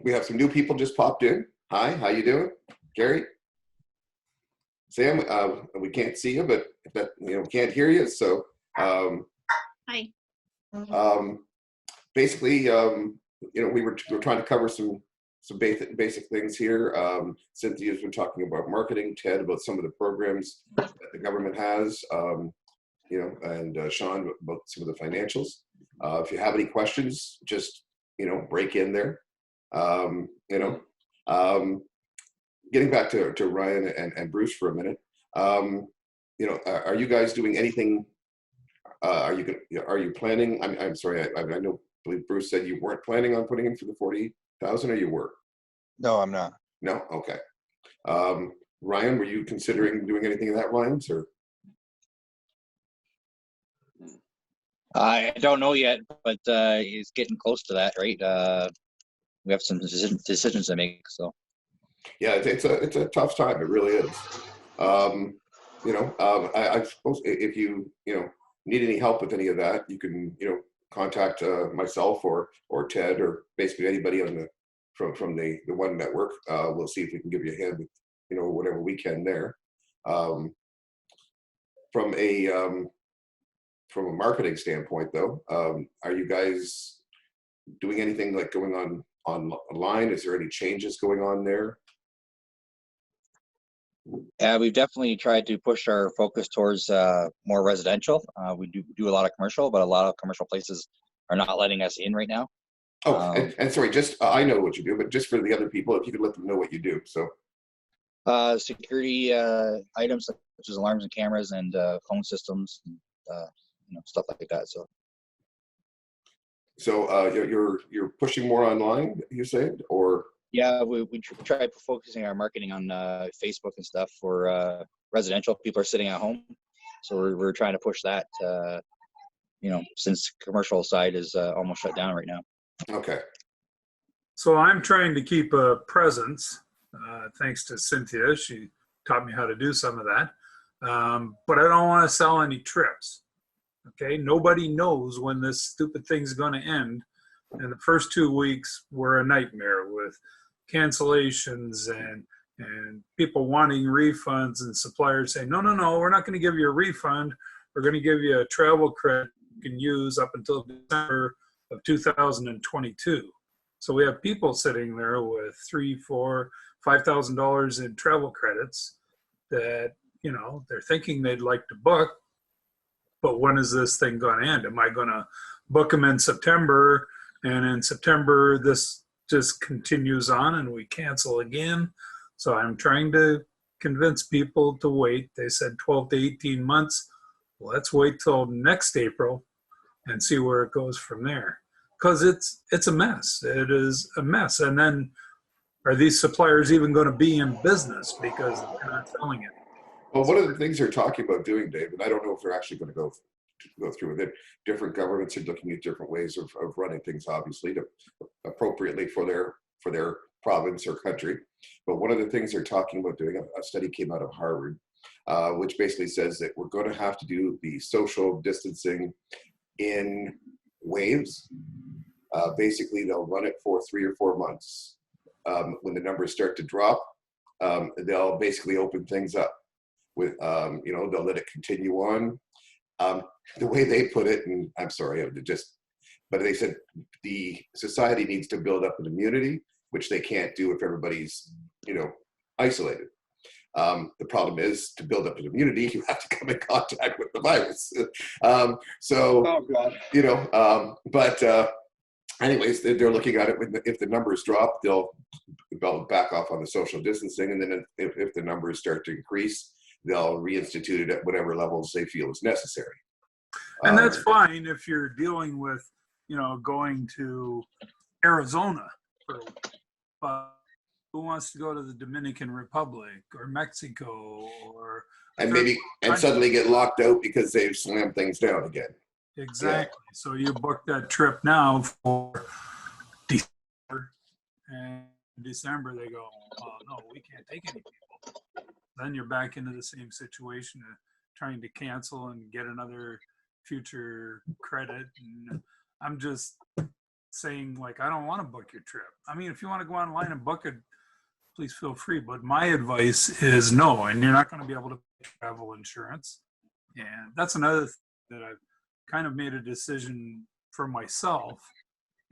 We have some new people just popped in. Hi, how you doing? Gary? Sam, we can't see you, but can't hear you. So,
Hi.
Basically, we were trying to cover some basic things here. Cynthia's been talking about marketing, Ted about some of the programs that the government has, and Sean about some of the financials. If you have any questions, just break in there. Getting back to Ryan and Bruce for a minute. Are you guys doing anything? Are you planning? I'm sorry. I believe Bruce said you weren't planning on putting in for the 40,000, or you were?
No, I'm not.
No. Okay. Ryan, were you considering doing anything in that lines, or?
I don't know yet, but it's getting close to that, right? We have some decisions to make, so.
Yeah, it's a tough time. It really is. I suppose if you need any help with any of that, you can contact myself or Ted, or basically anybody from the W.O.N network. We'll see if we can give you a hand with whatever we can there. From a marketing standpoint, though, are you guys doing anything like going online? Is there any changes going on there?
Yeah, we've definitely tried to push our focus towards more residential. We do a lot of commercial, but a lot of commercial places are not letting us in right now.
Oh, and sorry, just I know what you do, but just for the other people, if you could let them know what you do. So,
security items such as alarms and cameras and phone systems, and, stuff like that.
So you're pushing more online, you said, or?
Yeah, we tried focusing our marketing on Facebook and stuff for residential. People are sitting at home, so we're trying to push that. Since commercial side is almost shut down right now.
Okay.
So I'm trying to keep a presence, thanks to Cynthia. She taught me how to do some of that. But I don't want to sell any trips. Okay, nobody knows when this stupid thing's going to end. And the first 2 weeks were a nightmare with cancellations and people wanting refunds and suppliers saying, no, we're not going to give you a refund. We're going to give you a travel credit you can use up until December of 2022. So we have people sitting there with $3,000, $4,000, $5,000 in travel credits that, they're thinking they'd like to book, but when is this thing going to end? Am I going to book them in September, and in September this just continues on and we cancel again? So I'm trying to convince people to wait. They said 12 to 18 months. Let's wait till next April and see where it goes from there. Because it's a mess. It is a mess. And then are these suppliers even going to be in business because they're not selling it?
Well, one of the things they're talking about doing, Dave, and I don't know if they're actually going to go through with it. Different governments are looking at different ways of running things, obviously, to appropriately for their province or country. But one of the things they're talking about doing, a study came out of Harvard, which basically says that we're going to have to do the social distancing in waves. Basically, they'll run it for 3 or 4 months. When the numbers start to drop, they'll basically open things up. With they'll let it continue on. The way they put it, and I'm sorry, but they said the society needs to build up an immunity, which they can't do if everybody's isolated. The problem is, to build up an immunity, you have to come in contact with the virus. Oh God. But anyways, they're looking at it. If the numbers drop, they'll back off on the social distancing, and then if the numbers start to increase, they'll reinstitute it at whatever levels they feel is necessary.
And that's fine if you're dealing with, going to Arizona, but who wants to go to the Dominican Republic or Mexico
and suddenly get locked out because they've slammed things down again?
Exactly. Yeah. So you book that trip now for December, and in December they go, oh, no, we can't take any people. Then you're back into the same situation of trying to cancel and get another future credit. And I'm just saying, I don't want to book your trip. I mean, if you want to go online and book it, please feel free. But my advice is no, and you're not going to be able to pay travel insurance. And that's another thing that I've kind of made a decision for myself,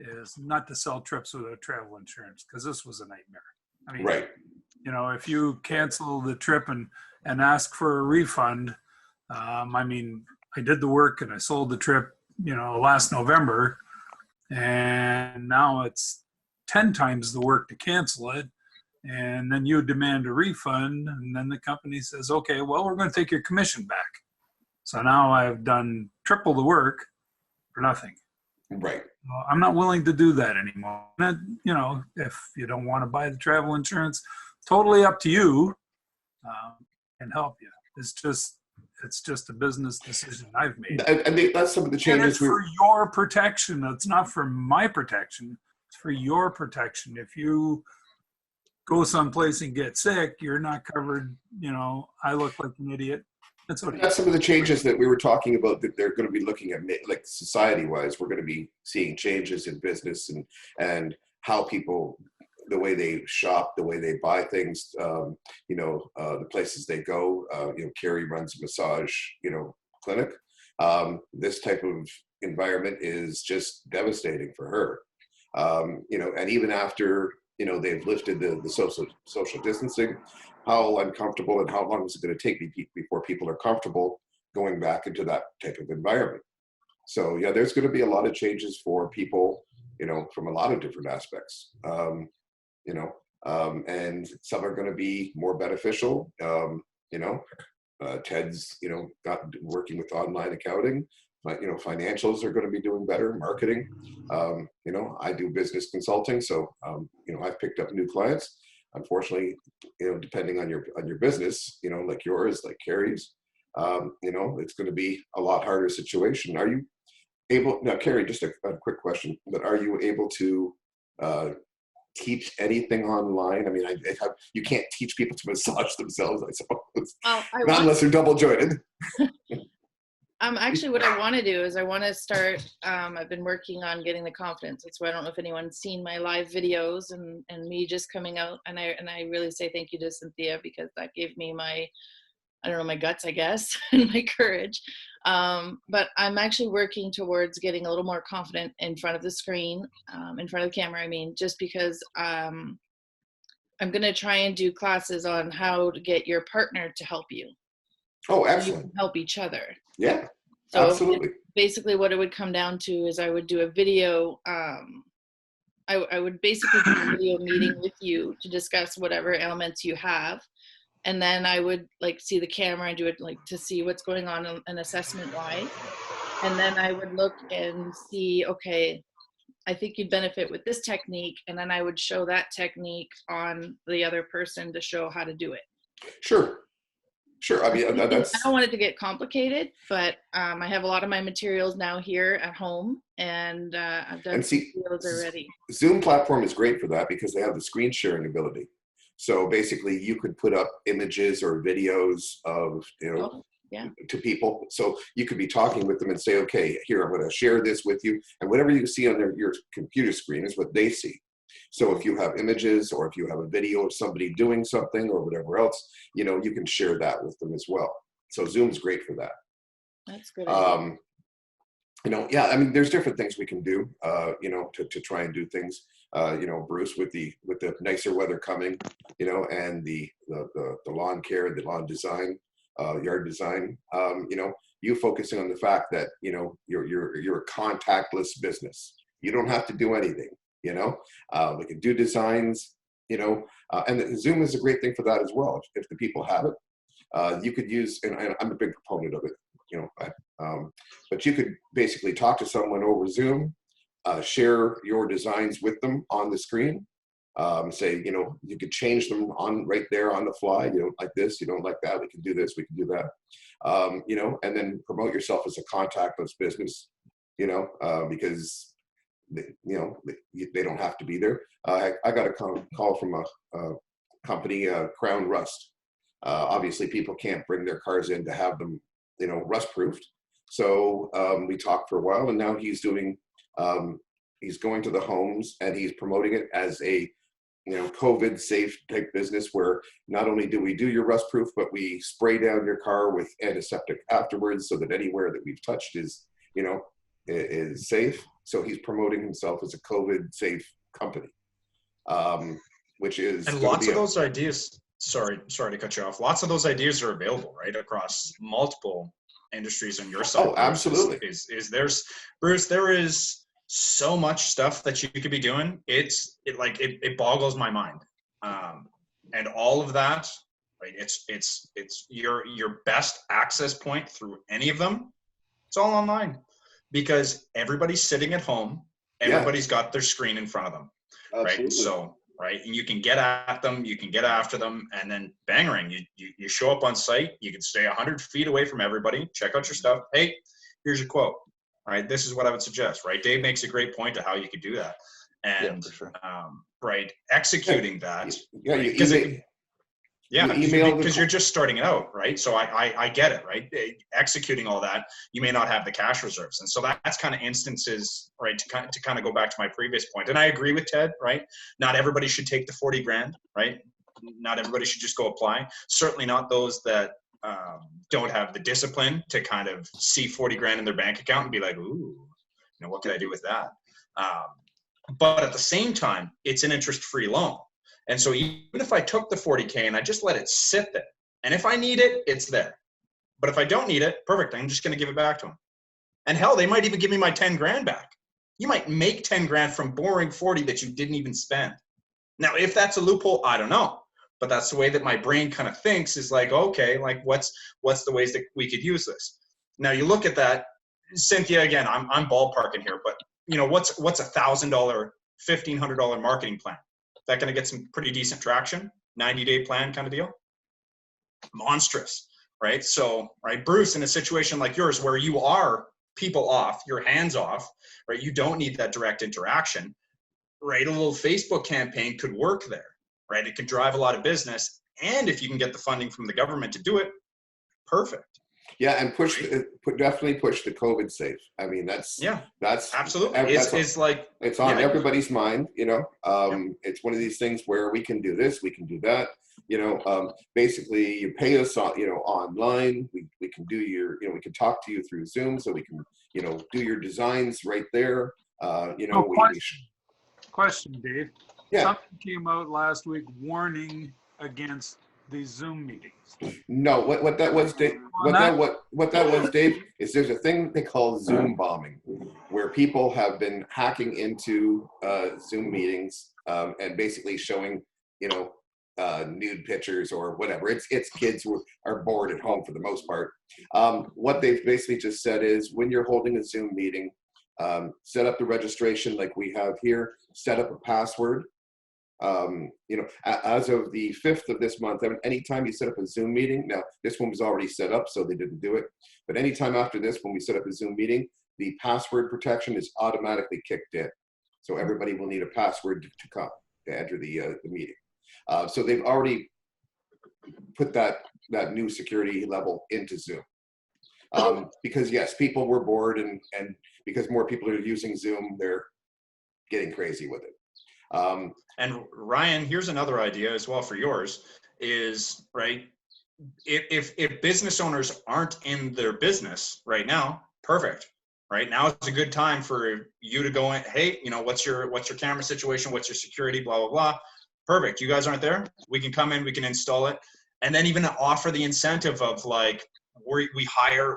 is not to sell trips without travel insurance, because this was a nightmare. I mean,
right.
If you cancel the trip and ask for a refund, I mean, I did the work and I sold the trip, last November, and now it's 10 times the work to cancel it. And then you demand a refund, and then the company says, okay, well, we're going to take your commission back. So now I've done triple the work for nothing.
Right.
I'm not willing to do that anymore. If you don't want to buy the travel insurance, totally up to you, and help you. It's just a business decision I've made.
I mean, that's some of the changes.
And it's for your protection. It's not for my protection. It's for your protection. If you go someplace and get sick, you're not covered. I look like an idiot. That's
some of the changes that we were talking about that they're going to be looking at, like society-wise. We're going to be seeing changes in business and how people, the way they shop, the way they buy things, the places they go. Carrie runs a massage, clinic. This type of environment is just devastating for her. And even after they've lifted the social distancing, how uncomfortable and how long is it going to take before people are comfortable going back into that type of environment? So yeah, there's going to be a lot of changes for people, from a lot of different aspects, and some are going to be more beneficial. Ted's, got working with online accounting, but financials are going to be doing better, marketing. I do business consulting, so I've picked up new clients. Unfortunately, depending on your business, like yours, like Carrie's, it's going to be a lot harder situation. Are you able now, Carrie? Just a quick question, but are you able to teach anything online? I mean, you can't teach people to massage themselves, I suppose. Not unless they're double jointed.
Actually, what I want to do is I want to start, I've been working on getting the confidence. That's why I don't know if anyone's seen my live videos and me just coming out. And I really say thank you to Cynthia, because that gave me my guts, I guess, and my courage. But I'm actually working towards getting a little more confident in front of the screen, in front of the camera, just because I'm going to try and do classes on how to get your partner to help you.
Oh, excellent.
Help each other.
Yeah.
So
Absolutely.
basically what it would come down to is I would do a video. I would basically do a video meeting with you to discuss whatever ailments you have. And then I would like see the camera and do it like to see what's going on an assessment wise. And then I would look and see, okay, I think you'd benefit with this technique. And then I would show that technique on the other person to show how to do it.
Sure. Sure. I mean,
I
that's,
don't want it to get complicated, but I have a lot of my materials now here at home, and I've done
and see,
videos already.
Zoom platform is great for that because they have the screen sharing ability. So basically you could put up images or videos of, you know,
Oh, yeah.
to people. So you could be talking with them and say, okay, here, I'm going to share this with you. And whatever you see on your computer screen is what they see. So if you have images or if you have a video of somebody doing something or whatever else, you know, you can share that with them as well. So Zoom's great for that.
That's good.
You know, yeah, I mean, there's different things we can do, you know, to try and do things, you know, Bruce, with the nicer weather coming, you know, and the lawn care, the lawn design, yard design, you know, you focusing on the fact that, you know, you're a contactless business. You don't have to do anything, you know, we can do designs, you know, and Zoom is a great thing for that as well. If the people have it, you could use, and I'm a big proponent of it, you know, but you could basically talk to someone over Zoom, share your designs with them on the screen, say, you know, you could change them on right there on the fly. You don't like this, you don't like that, we can do this, we can do that, you know, and then promote yourself as a contactless business, you know, because you know, they don't have to be there. I got a call from a company, Crown Rust. Obviously people can't bring their cars in to have them, you know, rust proofed. So we talked for a while, and now he's doing, he's going to the homes and he's promoting it as a, you know, COVID safe type business where not only do we do your rust proof, but we spray down your car with antiseptic afterwards so that anywhere that we've touched is, you know, is safe. So he's promoting himself as a COVID safe company, which is,
and lots of those ideas, sorry to cut you off. Lots of those ideas are available, right, across multiple industries on your side.
Oh, absolutely.
Is there's, Bruce, there is so much stuff that you could be doing. It boggles my mind. And all of that, right, it's your best access point through any of them. It's all online because everybody's sitting at home. Everybody's got their screen in front of them.
Absolutely.
Right. So, right. And you can get at them, you can get after them, and then bang ring, you show up on site, you can stay 100 feet away from everybody, check out your stuff. Hey, here's your quote. All right. This is what I would suggest, right? Dave makes a great point to how you could do that. And,
for sure.
Right. Executing that.
Yeah.
Right?
You
because you're just starting out, right? So I get it, right? Executing all that, you may not have the cash reserves. And so that's kind of instances, right, to kind of go back to my previous point. And I agree with Ted, right? Not everybody should take the 40 grand, right? Not everybody should just go apply. Certainly not those that don't have the discipline to kind of see 40 grand in their bank account and be like, ooh, you know, what can I do with that? But at the same time, it's an interest-free loan. And so even if I took the 40K and I just let it sit there, and if I need it, it's there. But if I don't need it, perfect, I'm just going to give it back to them. And hell, they might even give me my 10 grand back. You might make 10 grand from borrowing 40 that you didn't even spend. Now, if that's a loophole, I don't know. But that's the way that my brain kind of thinks, is like, okay, like what's the ways that we could use this? Now you look at that, Cynthia, again, I'm ballparking here, but you know, what's $1,000, $1,500 marketing plan? That going to get some pretty decent traction, 90-day plan kind of deal? Monstrous, right? So, right, Bruce, in a situation like yours where you are people off, your hands off, right? You don't need that direct interaction, right? A little Facebook campaign could work there, right? It could drive a lot of business. And if you can get the funding from the government to do it, perfect.
Yeah, and definitely push the COVID safe. I mean, that's
absolutely. It's like
it's on everybody's mind. You know, it's one of these things where we can do this, we can do that. You know, basically, you pay us on, you know, online. We can do your, you know, we can talk to you through Zoom, so we can, you know, do your designs right there. You know,
question, Dave.
Yeah.
Something came out last week warning against these Zoom meetings?
No, what that was, Dave, what that was, Dave, is there's a thing they call Zoom bombing, where people have been hacking into Zoom meetings and basically showing, you know, nude pictures or whatever. It's kids who are bored at home for the most part. What they've basically just said is, when you're holding a Zoom meeting, set up the registration like we have here, set up a password. You know, as of the 5th of this month, anytime you set up a Zoom meeting, now this one was already set up, so they didn't do it, but anytime after this, when we set up a Zoom meeting, the password protection is automatically kicked in. So everybody will need a password to enter the meeting. So they've already put that new security level into Zoom. Because yes, people were bored, and because more people are using Zoom, they're getting crazy with it.
And Ryan, here's another idea as well for yours is, right, if business owners aren't in their business right now, perfect. Right now it's a good time for you to go in, hey, you know, what's your camera situation? What's your security, blah, blah, blah. Perfect. You guys aren't there. We can come in, we can install it. And then even offer the incentive of like, we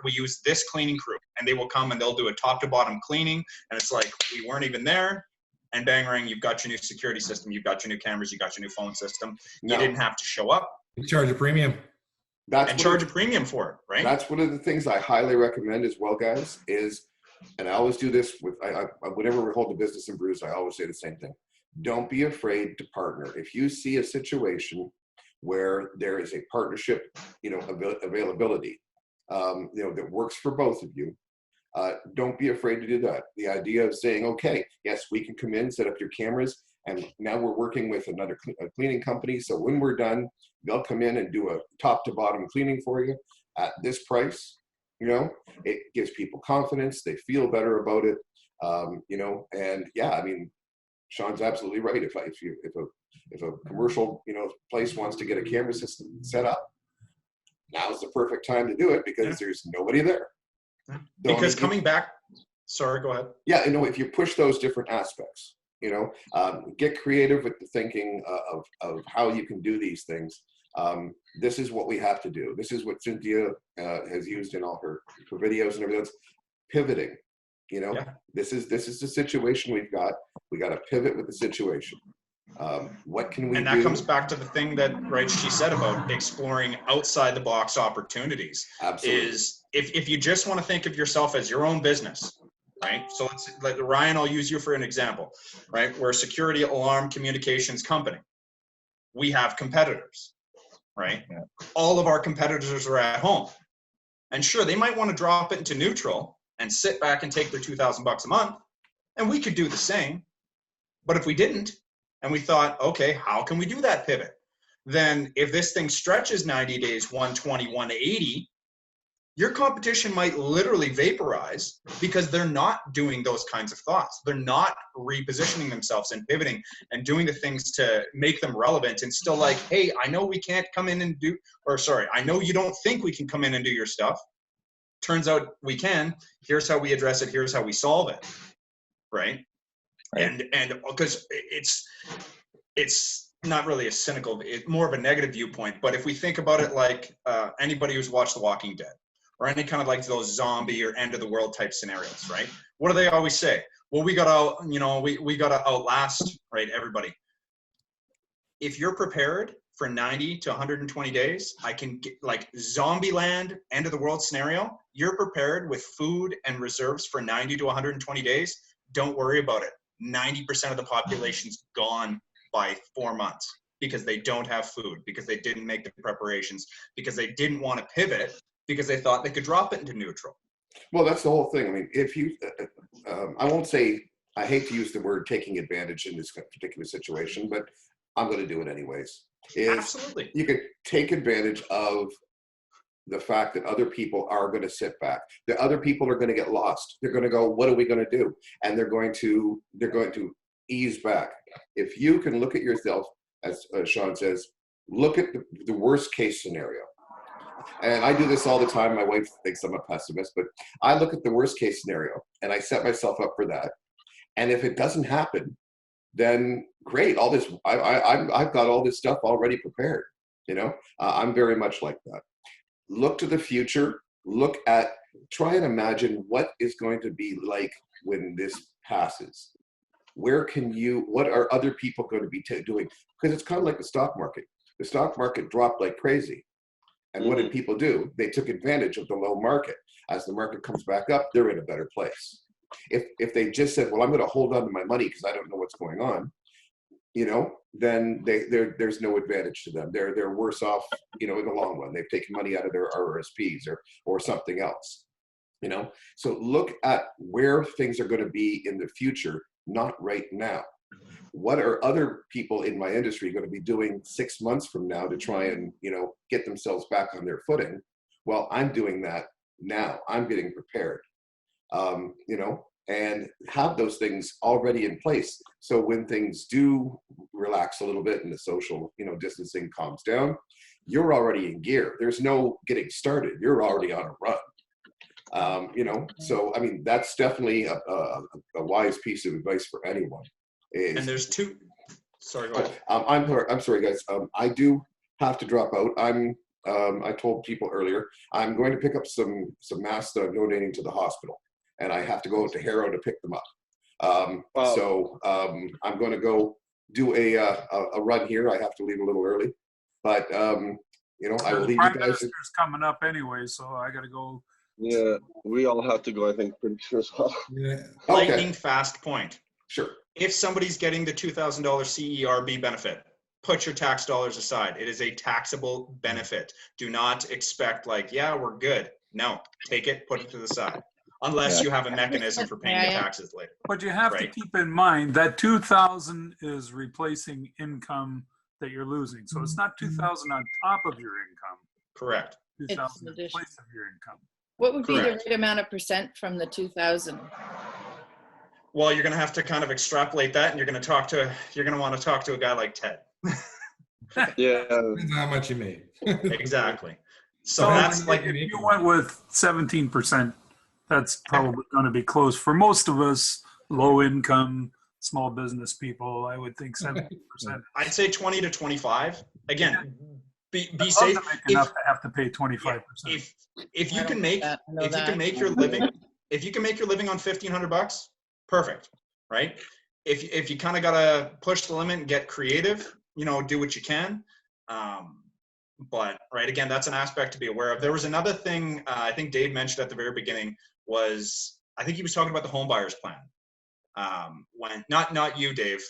use this cleaning crew, and they will come and they'll do a top to bottom cleaning. And it's like, we weren't even there. And bang, ring, you've got your new security system, you've got your new cameras, you got your new phone system. You didn't have to show up.
You charge a premium.
Charge a premium for it, right?
That's one of the things I highly recommend as well, guys, is, and I always do this with, whenever we hold the business in Bruce, I always say the same thing. Don't be afraid to partner. If you see a situation where there is a partnership, you know, availability, you know, that works for both of you, don't be afraid to do that. The idea of saying, okay, yes, we can come in, set up your cameras, and now we're working with another cleaning company. So when we're done, they'll come in and do a top to bottom cleaning for you at this price. You know, it gives people confidence. They feel better about it. You know, and yeah, I mean, Sean's absolutely right. If a commercial, you know, place wants to get a camera system set up, now's the perfect time to do it, because there's nobody there.
Because coming back, sorry, go ahead.
Yeah, you know, if you push those different aspects, you know, get creative with the thinking of how you can do these things. This is what we have to do. This is what Cynthia has used in all her videos and everything else. Pivoting, you know, this is the situation we've got. We got to pivot with the situation. What can we do?
And that comes back to the thing that, right, she said about exploring outside the box opportunities.
Absolutely.
Is if you just want to think of yourself as your own business, right? So let's let Ryan, I'll use you for an example, right? We're a security alarm communications company. We have competitors, right? Yeah. All of our competitors are at home. And sure, they might want to drop it into neutral and sit back and take their $2,000 a month. And we could do the same. But if we didn't, and we thought, okay, how can we do that pivot? Then if this thing stretches 90 days, 120, 180, your competition might literally vaporize because they're not doing those kinds of thoughts. They're not repositioning themselves and pivoting and doing the things to make them relevant, and still like, hey, I know we can't come in and do, or sorry, I know you don't think we can come in and do your stuff. Turns out we can. Here's how we address it. Here's how we solve it. Right? And because it's not really a cynical, it's more of a negative viewpoint. But if we think about it like anybody who's watched The Walking Dead, or any kind of like those zombie or end of the world type scenarios, right? What do they always say? Well, we gotta, you know, we gotta outlast, right, everybody. If you're prepared for 90 to 120 days, I can get like zombie land, end of the world scenario, you're prepared with food and reserves for 90 to 120 days, don't worry about it. 90% of the population's gone by 4 months because they don't have food, because they didn't make the preparations, because they didn't want to pivot, because they thought they could drop it into neutral.
Well, that's the whole thing. I mean, if you, I won't say, I hate to use the word taking advantage in this particular situation, but I'm going to do it anyways.
Absolutely.
You could take advantage of the fact that other people are going to sit back. The other people are going to get lost. They're going to go, what are we going to do? And they're going to ease back. If you can look at yourself, as Sean says, look at the worst case scenario. And I do this all the time. My wife thinks I'm a pessimist, but I look at the worst case scenario and I set myself up for that. And if it doesn't happen, then great. All this, I've got all this stuff already prepared. You know, I'm very much like that. Look to the future. Try and imagine what is going to be like when this passes. What are other people going to be doing? Because it's kind of like the stock market. The stock market dropped like crazy. And what did people do? They took advantage of the low market. As the market comes back up, they're in a better place. If they just said, well, I'm going to hold on to my money because I don't know what's going on, you know, then there's no advantage to them. They're worse off, you know, in the long run. They've taken money out of their RRSPs or something else, you know. So look at where things are going to be in the future, not right now. What are other people in my industry going to be doing 6 months from now to try and, you know, get themselves back on their footing? Well, I'm doing that now. I'm getting prepared, you know, and have those things already in place. So when things do relax a little bit and the social, you know, distancing calms down, you're already in gear. There's no getting started. You're already on a run. You know, so, I mean, that's definitely a wise piece of advice for anyone.
And there's two. Sorry, go ahead.
I'm sorry, guys. I do have to drop out. I told people earlier, I'm going to pick up some masks that I'm donating to the hospital, and I have to go to Harrow to pick them up. So I'm going to go do a run here. I have to leave a little early, but you know, I will leave you
Prime
guys.
Minister's coming up anyway, so I got to go.
Yeah, we all have to go, I think, pretty sure as well.
Yeah.
Lightning fast point.
Sure.
If somebody's getting the $2,000 CERB benefit, put your tax dollars aside. It is a taxable benefit. Do not expect like, yeah, we're good. No, take it, put it to the side. Unless you have a mechanism for paying your taxes later.
But you have to keep in mind that 2,000 is replacing income that you're losing. So it's not 2,000 on top of your income.
Correct.
2,000 in place of your income.
What would be the right amount of percent from the 2,000?
Well, you're going to have to kind of extrapolate that, and you're going to want to talk to a guy like Ted.
Yeah.
Depends on how much you made.
Exactly. So that's like,
if you went with 17%, that's probably going to be close for most of us, low income, small business people. I would think 17%.
I'd say 20 to 25. Again, be safe.
Enough to have to pay 25%.
If you can make your living on $1,500, perfect, right? If you kind of gotta push the limit and get creative, you know, do what you can. But right, again, that's an aspect to be aware of. There was another thing I think Dave mentioned at the very beginning was, I think he was talking about the home buyers plan. When not you, Dave.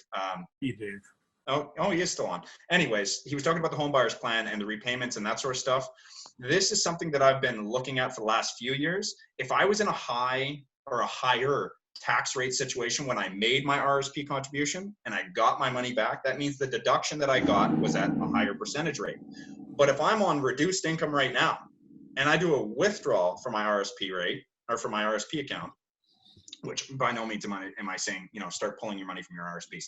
Dave.
Oh, he is still on. Anyways, he was talking about the home buyers plan and the repayments and that sort of stuff. This is something that I've been looking at for the last few years. If I was in a high or a higher tax rate situation when I made my RSP contribution and I got my money back, that means the deduction that I got was at a higher percentage rate. But if I'm on reduced income right now and I do a withdrawal for my RSP rate or for my RSP account, which by no means am I saying, you know, start pulling your money from your RSPs.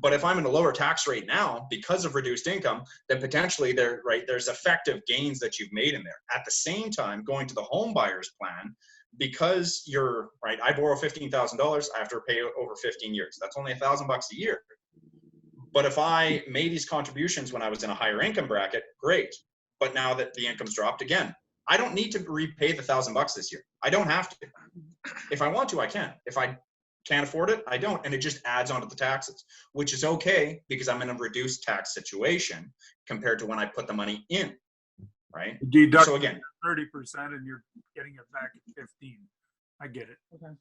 But if I'm in a lower tax rate now because of reduced income, then potentially there's effective gains that you've made in there. At the same time, going to the home buyers plan, because you're right, I borrow $15,000, I have to pay over 15 years. That's only $1,000 a year. But if I made these contributions when I was in a higher income bracket, great. But now that the income's dropped again, I don't need to repay the $1,000 this year. I don't have to. If I want to, I can. If I can't afford it, I don't. And it just adds on to the taxes, which is okay because I'm in a reduced tax situation compared to when I put the money in, right?
Deduct
so again,
30% and you're getting it back at 15. I get it. Okay.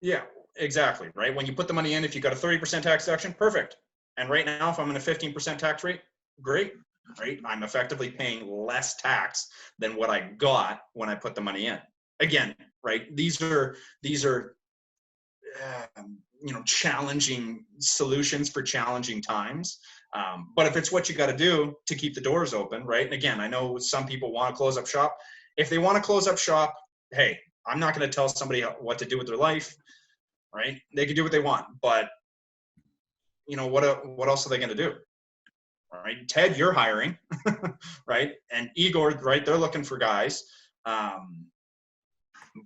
Yeah, exactly, right? When you put the money in, if you got a 30% tax deduction, perfect. And right now, if I'm in a 15% tax rate, great, right? I'm effectively paying less tax than what I got when I put the money in. Again, right? These are you know, challenging solutions for challenging times. But if it's what you got to do to keep the doors open, right? And again, I know some people want to close up shop. If they want to close up shop, hey, I'm not going to tell somebody what to do with their life, right? They can do what they want, but you know, what else are they going to do? All right, Ted, you're hiring, right? And Igor, right? They're looking for guys.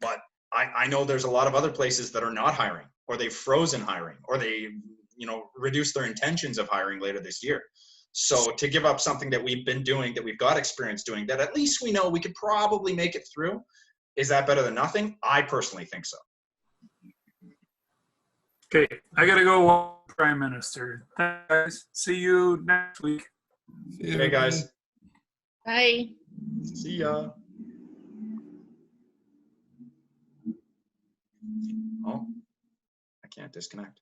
But I know there's a lot of other places that are not hiring, or they've frozen hiring, or they, you know, reduced their intentions of hiring later this year. So to give up something that we've been doing, that we've got experience doing, that at least we know we could probably make it through, is that better than nothing? I personally think so.
Okay, I gotta go, Prime Minister. Thanks, guys. See you next week.
Okay, guys.
Bye.
See ya. Oh, I can't disconnect.